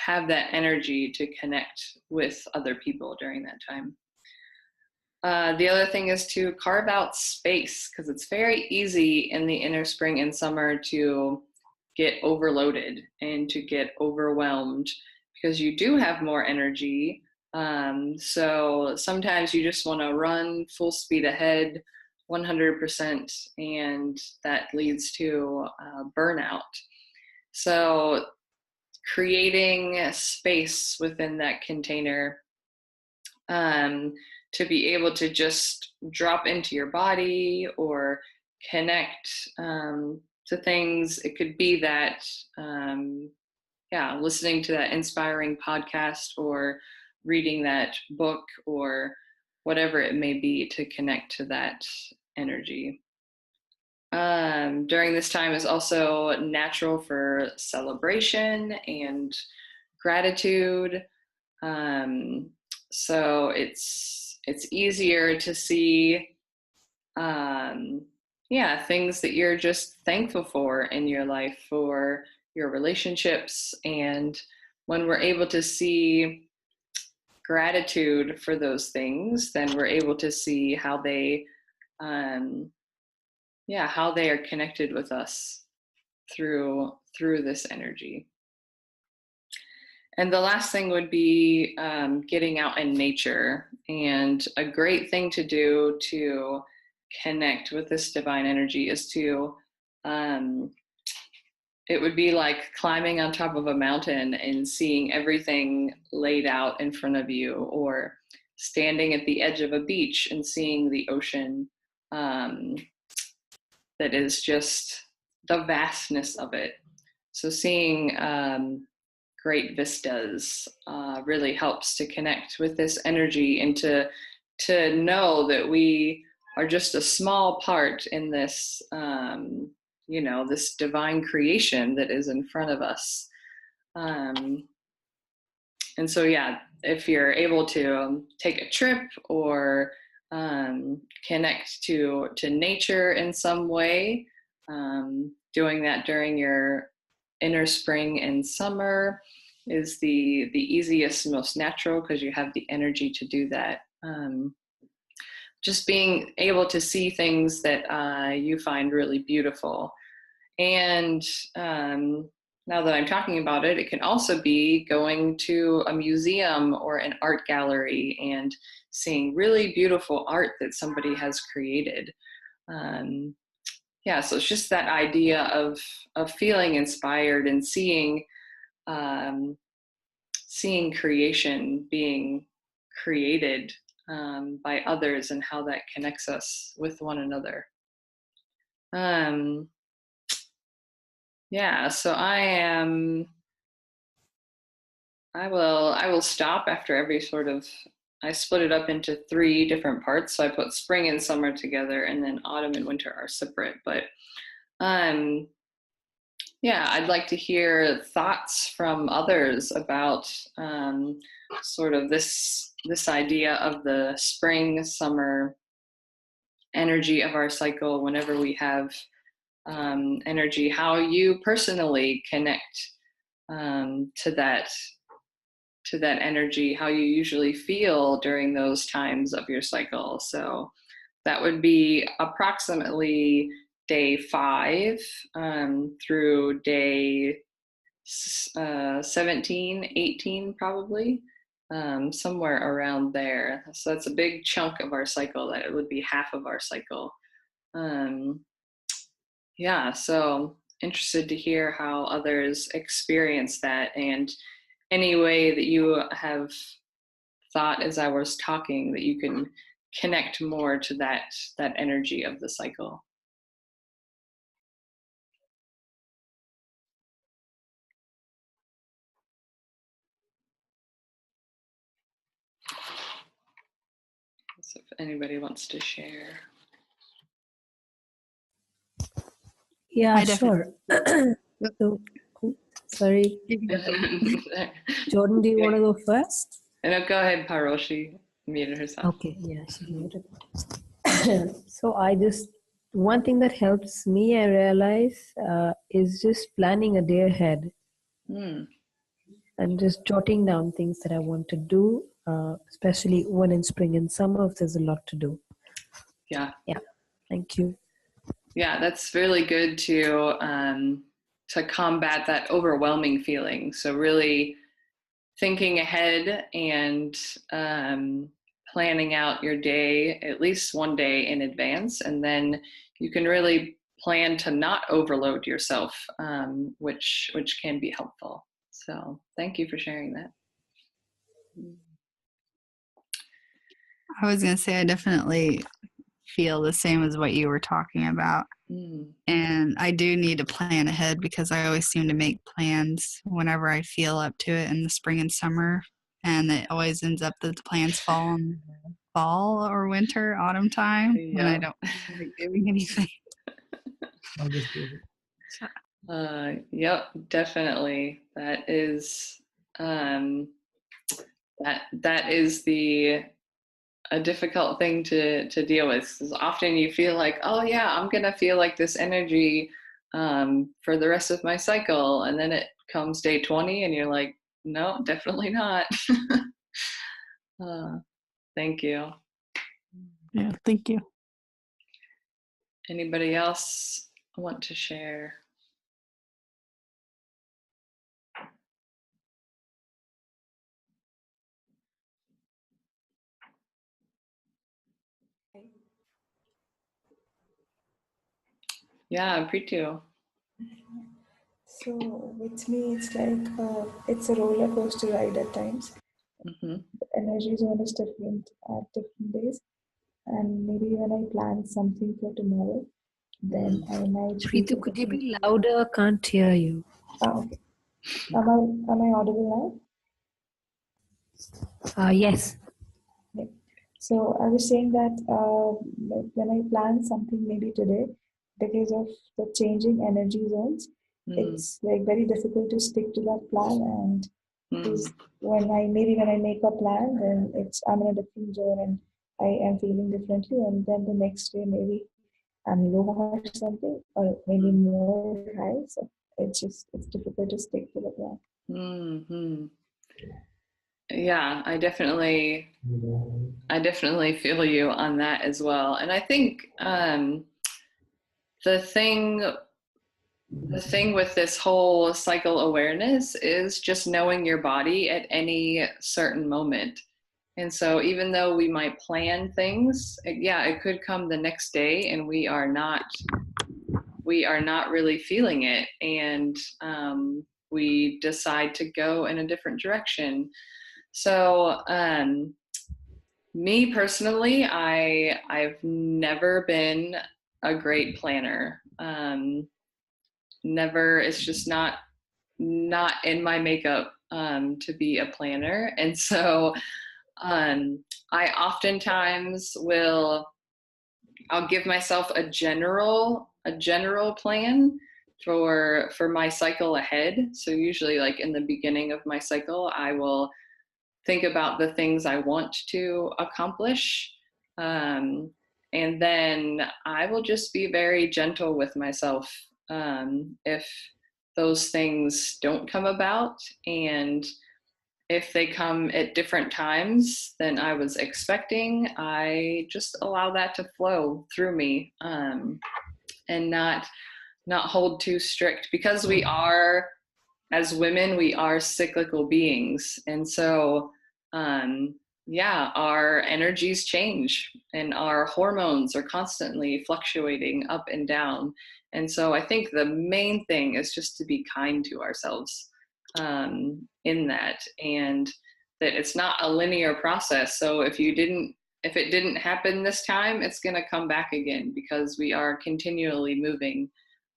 have that energy to connect with other people during that time. The other thing is to carve out space, because it's very easy in the inner spring and summer to get overloaded and to get overwhelmed, because you do have more energy. So sometimes you just want to run full speed ahead, 100%, and that leads to burnout. So creating a space within that container to be able to just drop into your body or connect to things. It could be that, listening to that inspiring podcast or reading that book or whatever it may be to connect to that energy. During this time is also natural for celebration and gratitude. So it's easier to see things that you're just thankful for in your life, for your relationships. And when we're able to see gratitude for those things, then we're able to see how they are connected with us through this energy. And the last thing would be getting out in nature. And a great thing to do to connect with this divine energy is to, it would be like climbing on top of a mountain and seeing everything laid out in front of you, or standing at the edge of a beach and seeing the ocean. That is just the vastness of it. So seeing great vistas really helps to connect with this energy and to know that we are just a small part in this, this divine creation that is in front of us. And so, if you're able to take a trip or connect to nature in some way, doing that during your inner spring and summer is the easiest, most natural, because you have the energy to do that. Just being able to see things that you find really beautiful. And now that I'm talking about it, it can also be going to a museum or an art gallery and seeing really beautiful art that somebody has created. So it's just that idea of feeling inspired and seeing creation being created by others, and how that connects us with one another. So I will stop after every sort of, I split it up into 3 different parts. So I put spring and summer together, and then autumn and winter are separate. But I'd like to hear thoughts from others about sort of this idea of the spring, summer energy of our cycle. Whenever we have energy, how you personally connect to that energy, how you usually feel during those times of your cycle. So that would be approximately day 5 through day 17, 18 probably, somewhere around there. So that's a big chunk of our cycle, that it would be half of our cycle. So interested to hear how others experience that, and any way that you have thought as I was talking that you can connect more to that energy of the cycle. So if anybody wants to share. Yeah, sure. So, sorry. Jordan, do you want to go first? No, go ahead, Parul. She muted herself. Okay, yeah, she muted. So one thing that helps me, I realize, is just planning a day ahead. And just jotting down things that I want to do, especially when in spring and summer, if there's a lot to do. Yeah. Thank you. Yeah, that's really good to combat that overwhelming feeling. So really thinking ahead and planning out your day at least one day in advance, and then you can really plan to not overload yourself, which can be helpful. So thank you for sharing that. I was going to say, I definitely feel the same as what you were talking about. And I do need to plan ahead, because I always seem to make plans whenever I feel up to it in the spring and summer. And it always ends up that the plans fall in fall or winter, autumn time, when I don't feel like doing anything. Yep, definitely. That is that is a difficult thing to deal with, because often you feel like, oh yeah, I'm gonna feel like this energy for the rest of my cycle, and then it comes day 20 and you're like, no, definitely not. Thank you. Yeah, thank you. Anybody else want to share? Yeah, Pritu. So with me, it's like it's a roller coaster ride at times. The energy zone is different at different days, and maybe when I plan something for tomorrow, then I might. Preetu, could you be louder? Can't hear you. Okay. Am I audible now? Yes. Yeah. So I was saying that when I plan something maybe today, because of the changing energy zones, it's like very difficult to stick to that plan. And because when I make a plan, then I'm in a different zone and I am feeling differently, and then the next day maybe I'm low or something, or maybe more high. So it's difficult to stick to the plan. Yeah, I definitely feel you on that as well. And I think the thing with this whole cycle awareness is just knowing your body at any certain moment. And so even though we might plan things, it could come the next day and we are not really feeling it, and we decide to go in a different direction. So me personally, I've never been a great planner. Never. It's just not in my makeup to be a planner. And so I oftentimes I'll give myself a general plan for my cycle ahead. So usually, like in the beginning of my cycle, I will think about the things I want to accomplish. And then I will just be very gentle with myself if those things don't come about. And if they come at different times than I was expecting, I just allow that to flow through me, and not hold too strict, because we are, as women, we are cyclical beings. And so, our energies change and our hormones are constantly fluctuating up and down. And so I think the main thing is just to be kind to ourselves in that, and that it's not a linear process. So if it didn't happen this time, it's going to come back again, because we are continually moving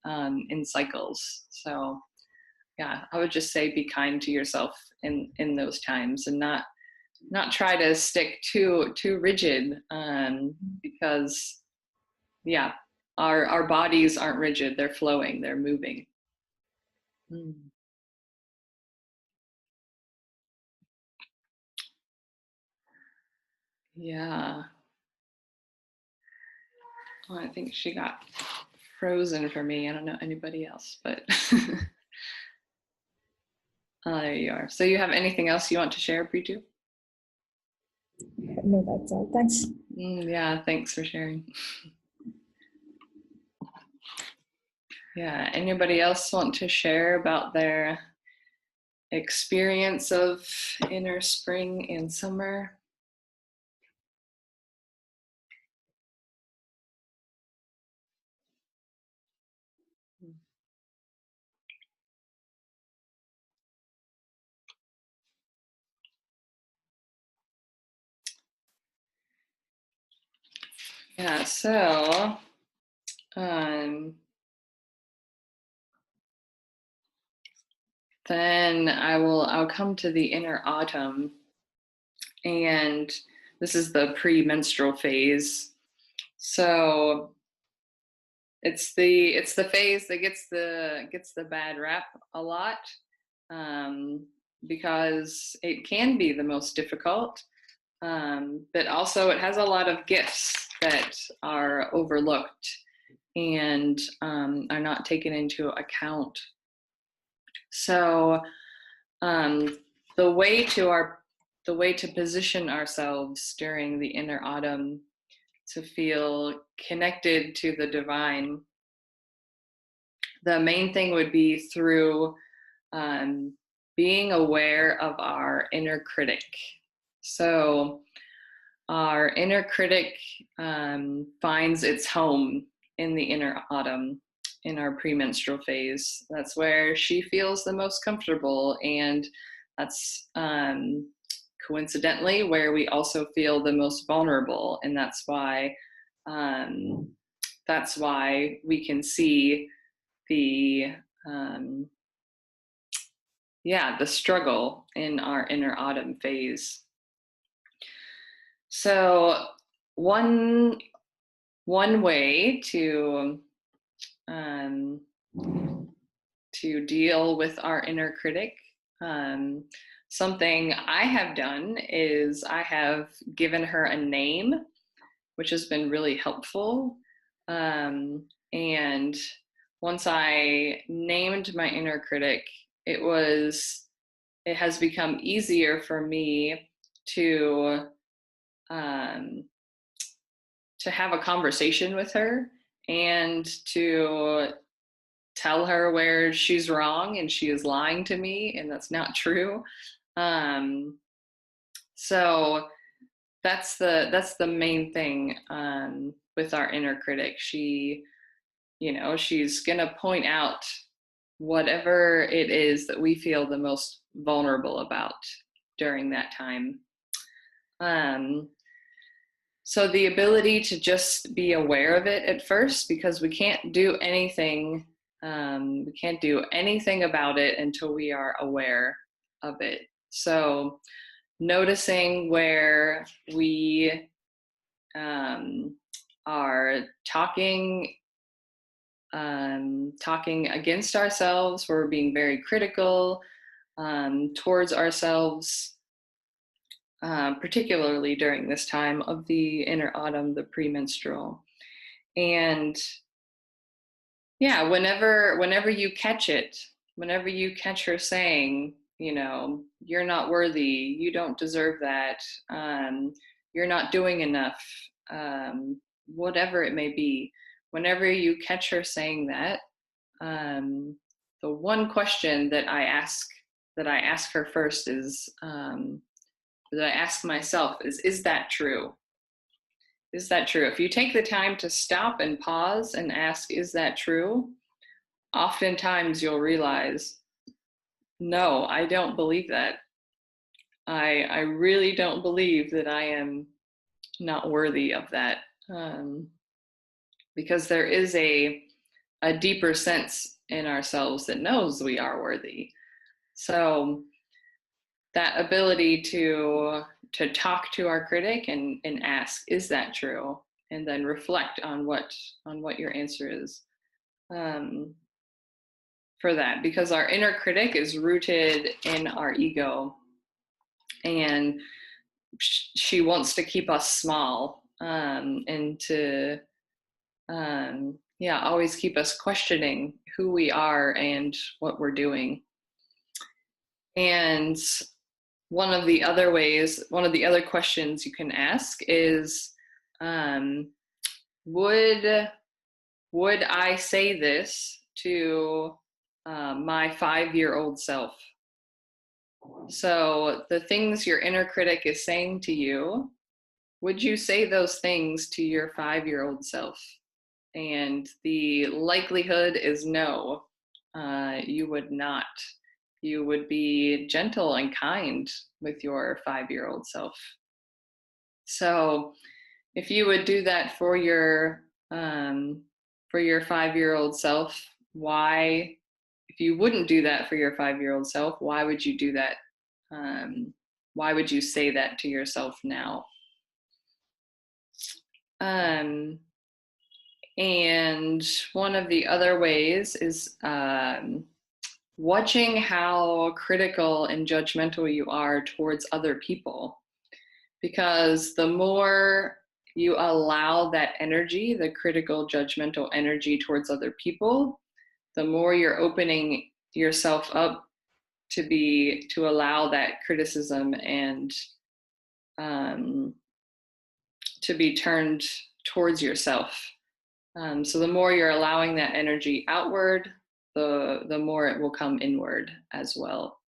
in cycles. So I would just say be kind to yourself in those times, and not try to stick too rigid, because our bodies aren't rigid, they're flowing, they're moving. Yeah. Well, I think she got frozen for me. I don't know anybody else, but there you are. So you have anything else you want to share, Pritu? No, that's all. Thanks. Yeah, thanks for sharing. Yeah, anybody else want to share about their experience of inner spring and summer? Yeah, so then I'll come to the inner autumn, and this is the premenstrual phase. So it's the phase that gets the bad rap a lot, because it can be the most difficult, but also it has a lot of gifts that are overlooked and are not taken into account. So the way to position ourselves during the inner autumn to feel connected to the divine, the main thing would be through being aware of our inner critic. So our inner critic finds its home in the inner autumn, in our premenstrual phase. That's where she feels the most comfortable, and that's coincidentally where we also feel the most vulnerable, and that's why we can see the the struggle in our inner autumn phase. So one way to deal with our inner critic, something I have done is I have given her a name, which has been really helpful. And once I named my inner critic, it has become easier for me to have a conversation with her and to tell her where she's wrong and she is lying to me and that's not true. So that's the main thing with our inner critic. She's gonna point out whatever it is that we feel the most vulnerable about during that time. So the ability to just be aware of it at first, because we can't do anything about it until we are aware of it. So noticing where we are talking against ourselves, where we're being very critical towards ourselves, particularly during this time of the inner autumn, the premenstrual. And whenever you catch it, whenever you catch her saying, you're not worthy, you don't deserve that, you're not doing enough, whatever it may be, whenever you catch her saying that, the one question that I ask her first is, that I ask myself is that true? Is that true? If you take the time to stop and pause and ask, is that true? Oftentimes you'll realize, no, I don't believe that. I really don't believe that I am not worthy of that. Because there is a deeper sense in ourselves that knows we are worthy. So that ability to talk to our critic and ask, is that true? And then reflect on what your answer is for that, because our inner critic is rooted in our ego, and she wants to keep us small, and to always keep us questioning who we are and what we're doing. And one of the other questions you can ask is, would I say this to my 5-year-old self? So the things your inner critic is saying to you, would you say those things to your 5-year-old self? And the likelihood is no, you would not. You would be gentle and kind with your 5-year-old self. So if you would do that for your 5-year-old self, why, if you wouldn't do that for your 5-year-old self, why would you do that? Why would you say that to yourself now? And one of the other ways is watching how critical and judgmental you are towards other people. Because the more you allow that energy, the critical, judgmental energy towards other people, the more you're opening yourself up to allow that criticism and to be turned towards yourself. So the more you're allowing that energy outward, the more it will come inward as well.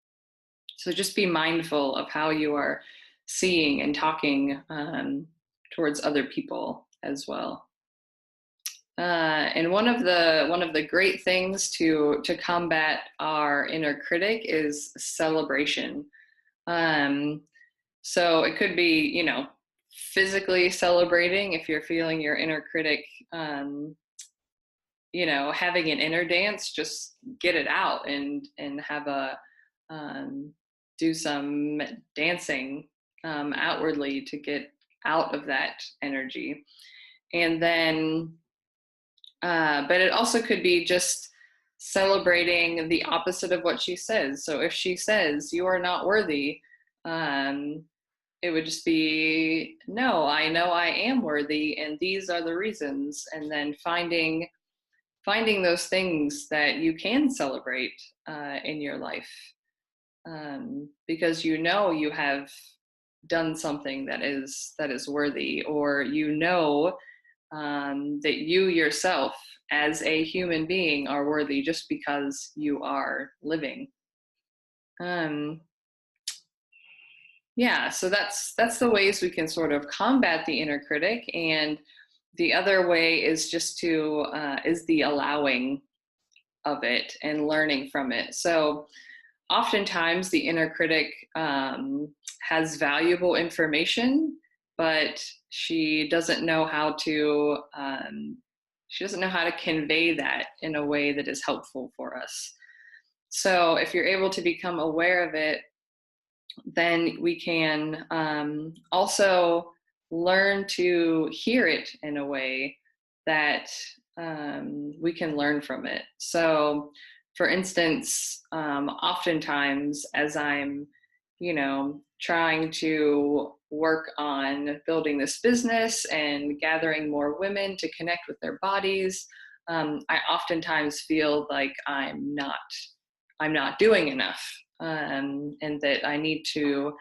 So just be mindful of how you are seeing and talking towards other people as well. And one of the great things to combat our inner critic is celebration. So it could be, physically celebrating if you're feeling your inner critic, having an inner dance, just get it out and have a do some dancing outwardly to get out of that energy. And then but it also could be just celebrating the opposite of what she says. So if she says you are not worthy, it would just be, no, I know I am worthy, and these are the reasons. And then finding those things that you can celebrate in your life, because you have done something that is worthy, or that you yourself as a human being are worthy just because you are living. So that's the ways we can sort of combat the inner critic. And the other way is just is the allowing of it and learning from it. So oftentimes the inner critic has valuable information, but she doesn't know how to convey that in a way that is helpful for us. So if you're able to become aware of it, then we can also learn to hear it in a way that we can learn from it. So for instance, oftentimes as I'm, trying to work on building this business and gathering more women to connect with their bodies, I oftentimes feel like I'm not doing enough, and that I need to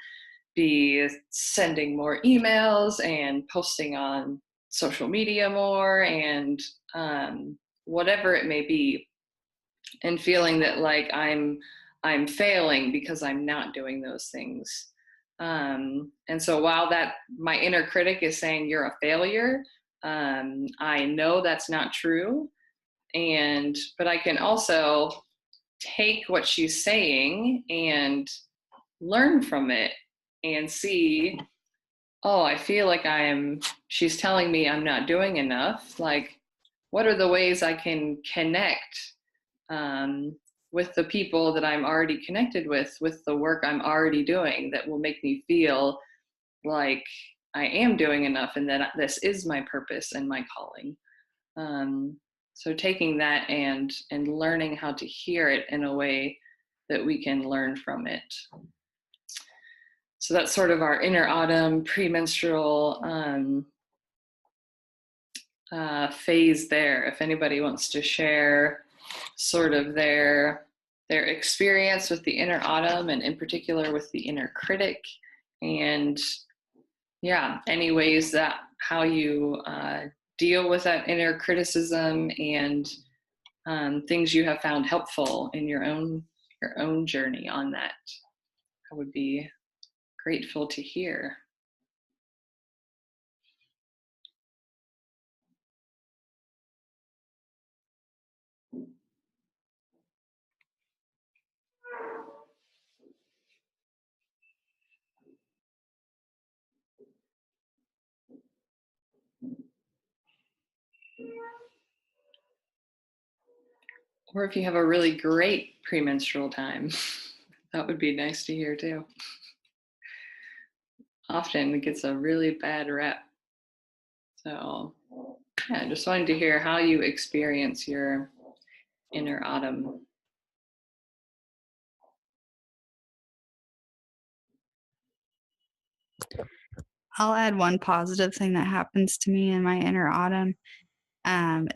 be sending more emails and posting on social media more, and whatever it may be, and feeling that like I'm failing because I'm not doing those things. And so while that my inner critic is saying you're a failure, I know that's not true, but I can also take what she's saying and learn from it and see, oh, I feel like she's telling me I'm not doing enough. Like, what are the ways I can connect with the people that I'm already connected with the work I'm already doing, that will make me feel like I am doing enough and that this is my purpose and my calling. So taking that and learning how to hear it in a way that we can learn from it. So that's sort of our inner autumn premenstrual phase there. If anybody wants to share sort of their experience with the inner autumn, and in particular with the inner critic, and any ways that how you deal with that inner criticism, and things you have found helpful in your own journey on that, I would be grateful to hear. Or if you have a really great premenstrual time, that would be nice to hear too. Often it gets a really bad rep. So yeah, I just wanted to hear how you experience your inner autumn. I'll add one positive thing that happens to me in my inner autumn,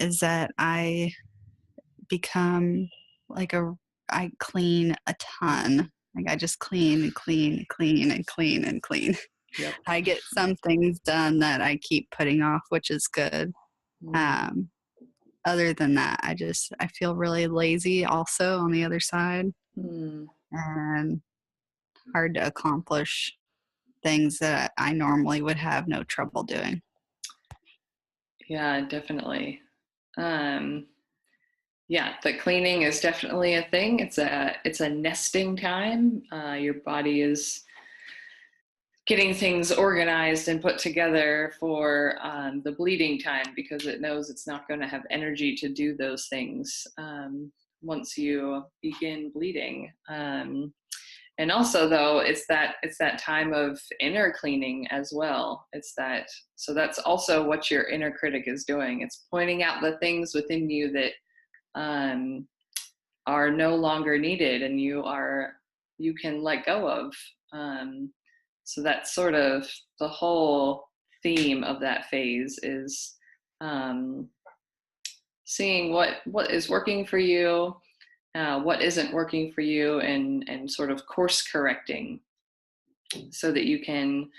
is that I become like I clean a ton. Like I just clean and clean and clean and clean and clean. Yep. I get some things done that I keep putting off, which is good. Other than that, I feel really lazy also on the other side, and hard to accomplish things that I normally would have no trouble doing. Yeah, definitely. Yeah, the cleaning is definitely a thing. It's a nesting time. Your body is getting things organized and put together for the bleeding time, because it knows it's not going to have energy to do those things once you begin bleeding. And also, though, it's that time of inner cleaning as well. So that's also what your inner critic is doing. It's pointing out the things within you that are no longer needed, and you can let go of. So that's sort of the whole theme of that phase, is seeing what is working for you, what isn't working for you, and sort of course correcting so that you can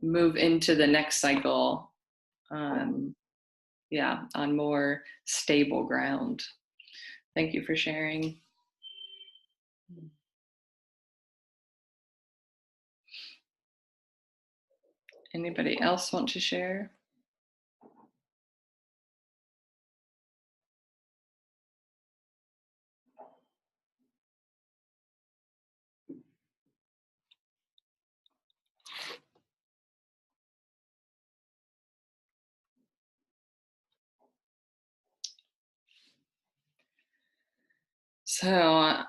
move into the next cycle on more stable ground. Thank you for sharing. Anybody else want to share? So,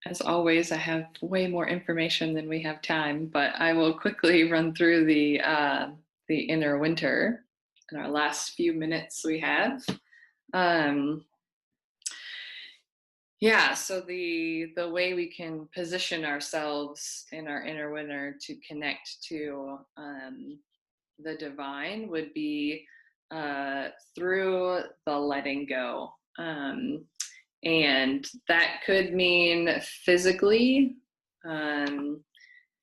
as always, I have way more information than we have time, but I will quickly run through the inner winter in our last few minutes we have. So the way we can position ourselves in our inner winter to connect to the divine would be through the letting go. And that could mean physically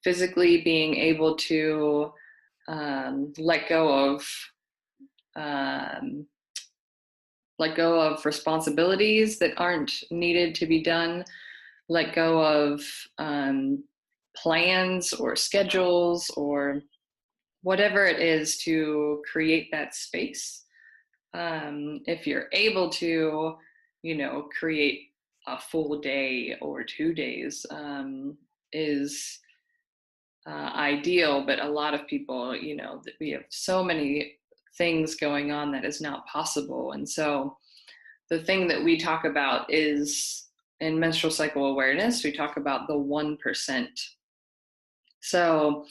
being able to let go of responsibilities that aren't needed to be done, let go of plans or schedules or whatever it is to create that space. If you're able to, create a full day or 2 days is ideal, but a lot of people, that we have so many things going on that is not possible. And so the thing that we talk about is, in menstrual cycle awareness, we talk about the 1%. So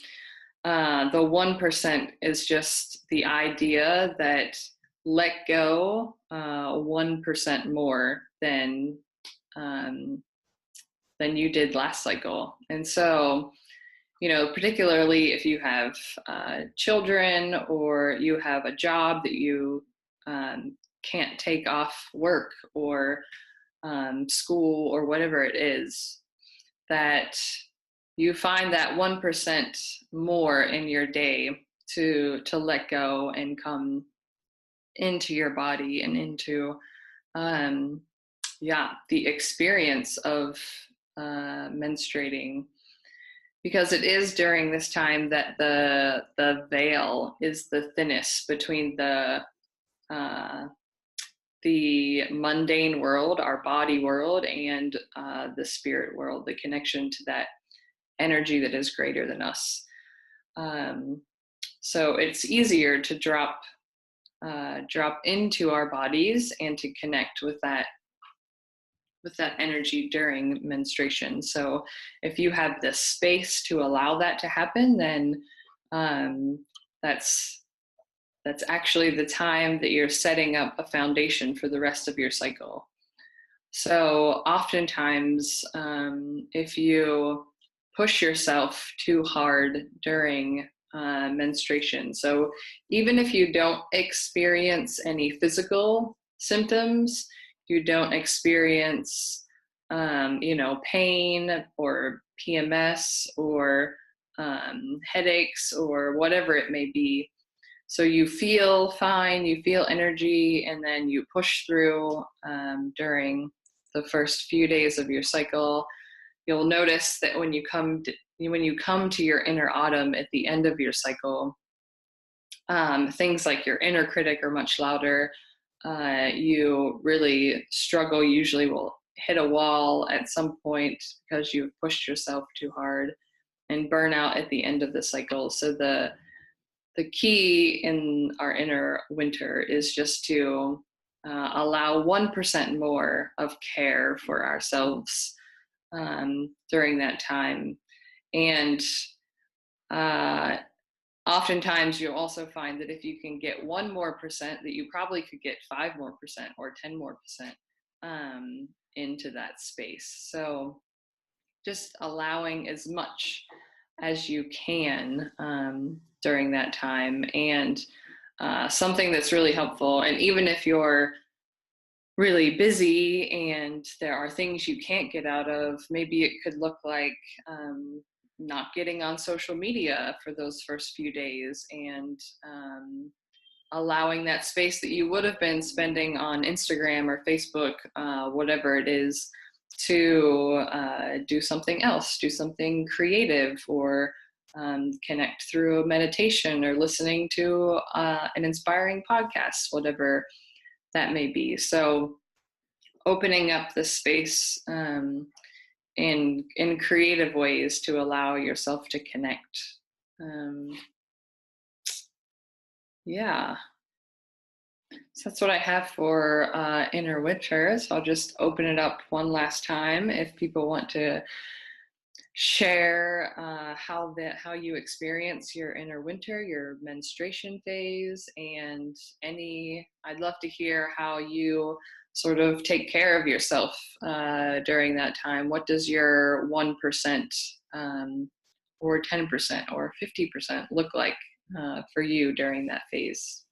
the 1% is just the idea that let go 1% more than you did last cycle. And so, particularly if you have children, or you have a job that you can't take off work, or school, or whatever it is, that you find that 1% more in your day to let go and come into your body and into the experience of menstruating, because it is during this time that the veil is the thinnest between the mundane world, our body world, and the spirit world, the connection to that energy that is greater than us. So it's easier to drop drop into our bodies and to connect with that energy during menstruation. So if you have the space to allow that to happen, then that's actually the time that you're setting up a foundation for the rest of your cycle. So oftentimes, if you push yourself too hard during menstruation, so even if you don't experience any physical symptoms, you don't experience, pain or PMS or headaches or whatever it may be. So you feel fine, you feel energy, and then you push through during the first few days of your cycle. You'll notice that when you come to your inner autumn at the end of your cycle, things like your inner critic are much louder. You really struggle, usually will hit a wall at some point because you've pushed yourself too hard, and burn out at the end of the cycle. So the key in our inner winter is just to allow 1% more of care for ourselves during that time. And oftentimes you'll also find that if you can get 1% more, that you probably could get 5% more or 10% more into that space. So just allowing as much as you can during that time. And something that's really helpful, and even if you're really busy and there are things you can't get out of, maybe it could look like not getting on social media for those first few days, and allowing that space that you would have been spending on Instagram or Facebook, whatever it is, to do something else, do something creative, or connect through a meditation or listening to an inspiring podcast, whatever that may be. So opening up the space in creative ways to allow yourself to connect. Yeah. So that's what I have for inner winter. So I'll just open it up one last time if people want to share how you experience your inner winter, your menstruation phase, and I'd love to hear how you sort of take care of yourself during that time. What does your 1% or 10% or 50% look like for you during that phase?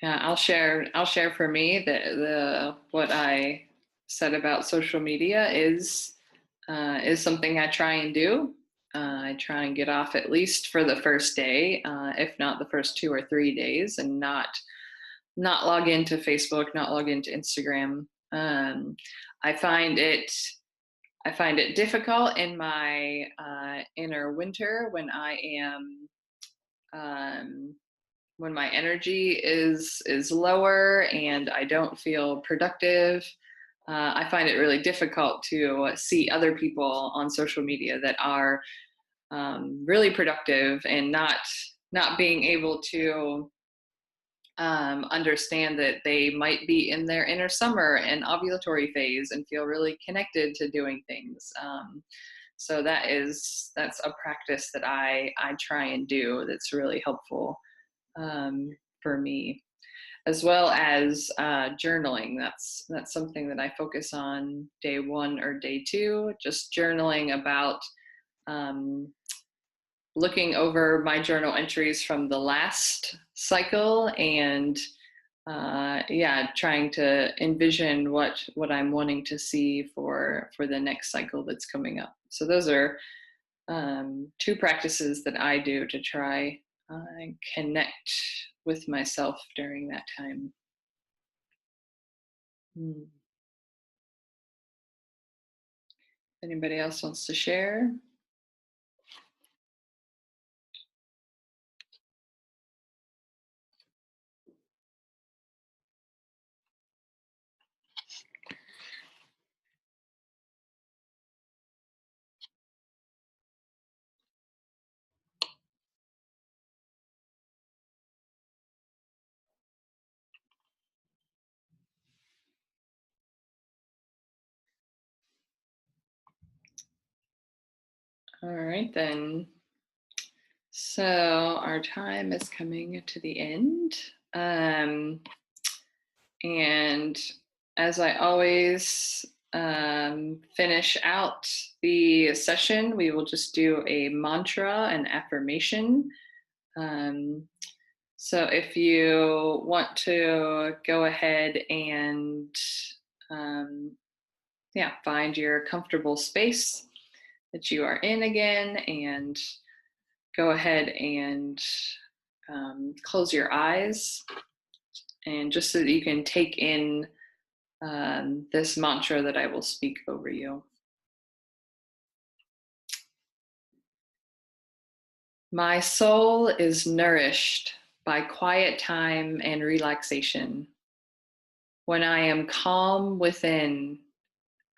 Yeah, I'll share for me the what I said about social media is something I try and do. I try and get off at least for the first day, if not the first 2 or 3 days, and not log into Facebook, not log into Instagram. I find it difficult in my inner winter when I am when my energy is lower and I don't feel productive. I find it really difficult to see other people on social media that are really productive, and not being able to understand that they might be in their inner summer and ovulatory phase and feel really connected to doing things. So that's a practice that I try and do that's really helpful for me, as well as journaling. That's something that I focus on day 1 or day 2, just journaling about looking over my journal entries from the last cycle, and trying to envision what I'm wanting to see for the next cycle that's coming up. So those are two practices that I do to try and connect with myself during that time. Anybody else wants to share? All right, then. So our time is coming to the end. And as I always finish out the session, we will just do a mantra and affirmation. So if you want to go ahead and find your comfortable space that you are in again, and go ahead and close your eyes, and just so that you can take in this mantra that I will speak over you. My soul is nourished by quiet time and relaxation. When I am calm within,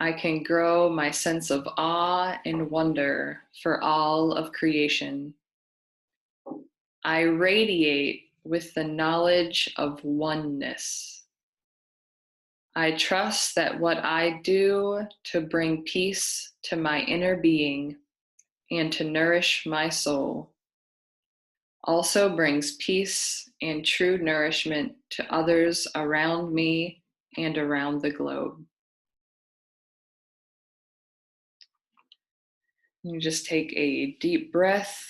I can grow my sense of awe and wonder for all of creation. I radiate with the knowledge of oneness. I trust that what I do to bring peace to my inner being and to nourish my soul also brings peace and true nourishment to others around me and around the globe. You just take a deep breath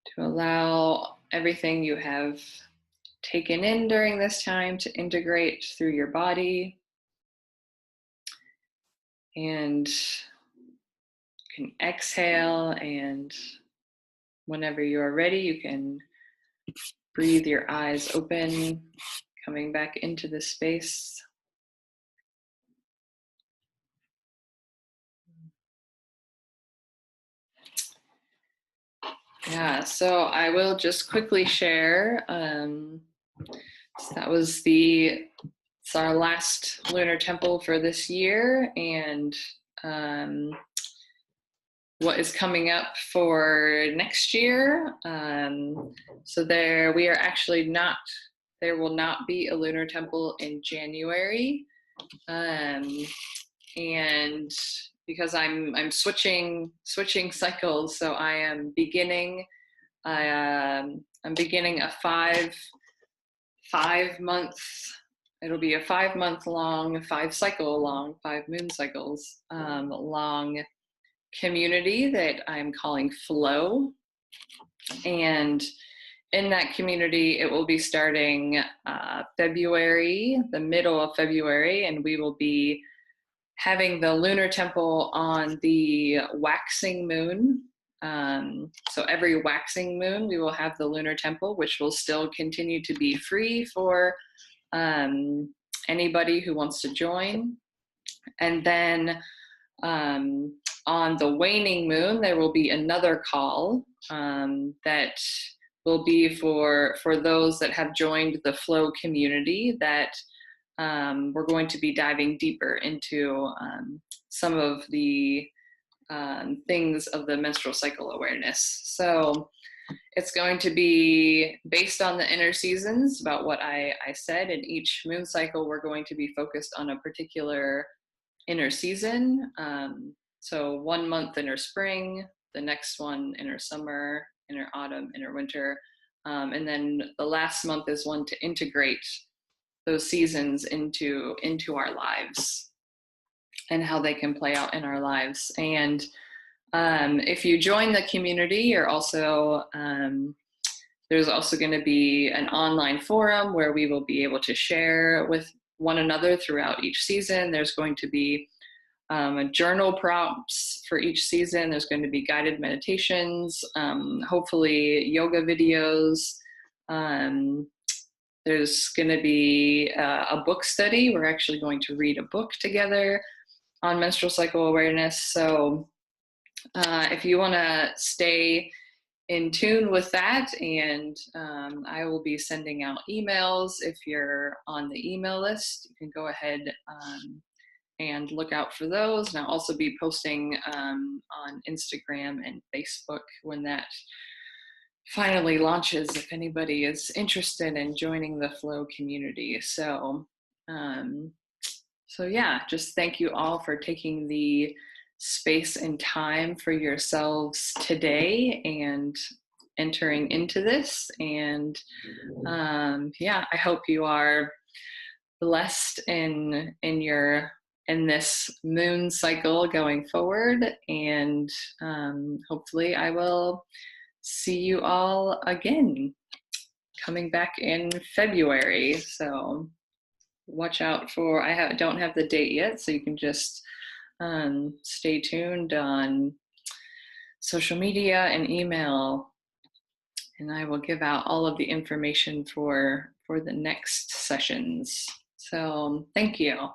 to allow everything you have taken in during this time to integrate through your body. And you can exhale, and whenever you are ready, you can breathe your eyes open, coming back into the space. Yeah, so I will just quickly share. So that was it's our last lunar temple for this year, and what is coming up for next year. So there will not be a lunar temple in January, and because I'm switching cycles, so I am beginning. I'm beginning a 5 month. It'll be a 5 month long, 5 moon cycles long community that I'm calling Flow. And in that community, it will be starting February, the middle of February, and we will be having the lunar temple on the waxing moon. So every waxing moon, we will have the lunar temple, which will still continue to be free for anybody who wants to join. And then on the waning moon, there will be another call that will be for those that have joined the Flow community, that we're going to be diving deeper into some of the things of the menstrual cycle awareness. So it's going to be based on the inner seasons, about what I said. In each moon cycle, we're going to be focused on a particular inner season. So 1 month inner spring, the next one inner summer, inner autumn, inner winter. And then the last month is one to integrate those seasons into our lives and how they can play out in our lives. And if you join the community, you're also there's also going to be an online forum where we will be able to share with one another throughout each season. There's going to be journal prompts for each season. There's going to be guided meditations, hopefully yoga videos. There's going to be a book study. We're actually going to read a book together on menstrual cycle awareness. So if you want to stay in tune with that, and I will be sending out emails. If you're on the email list, you can go ahead and look out for those. And I'll also be posting on Instagram and Facebook when that finally launches, if anybody is interested in joining the Flow community. So yeah, just thank you all for taking the space and time for yourselves today and entering into this. And yeah, I hope you are blessed in this moon cycle going forward. And hopefully I will see you all again coming back in February. So watch out for, don't have the date yet, so you can just stay tuned on social media and email, and I will give out all of the information for the next sessions. So thank you all.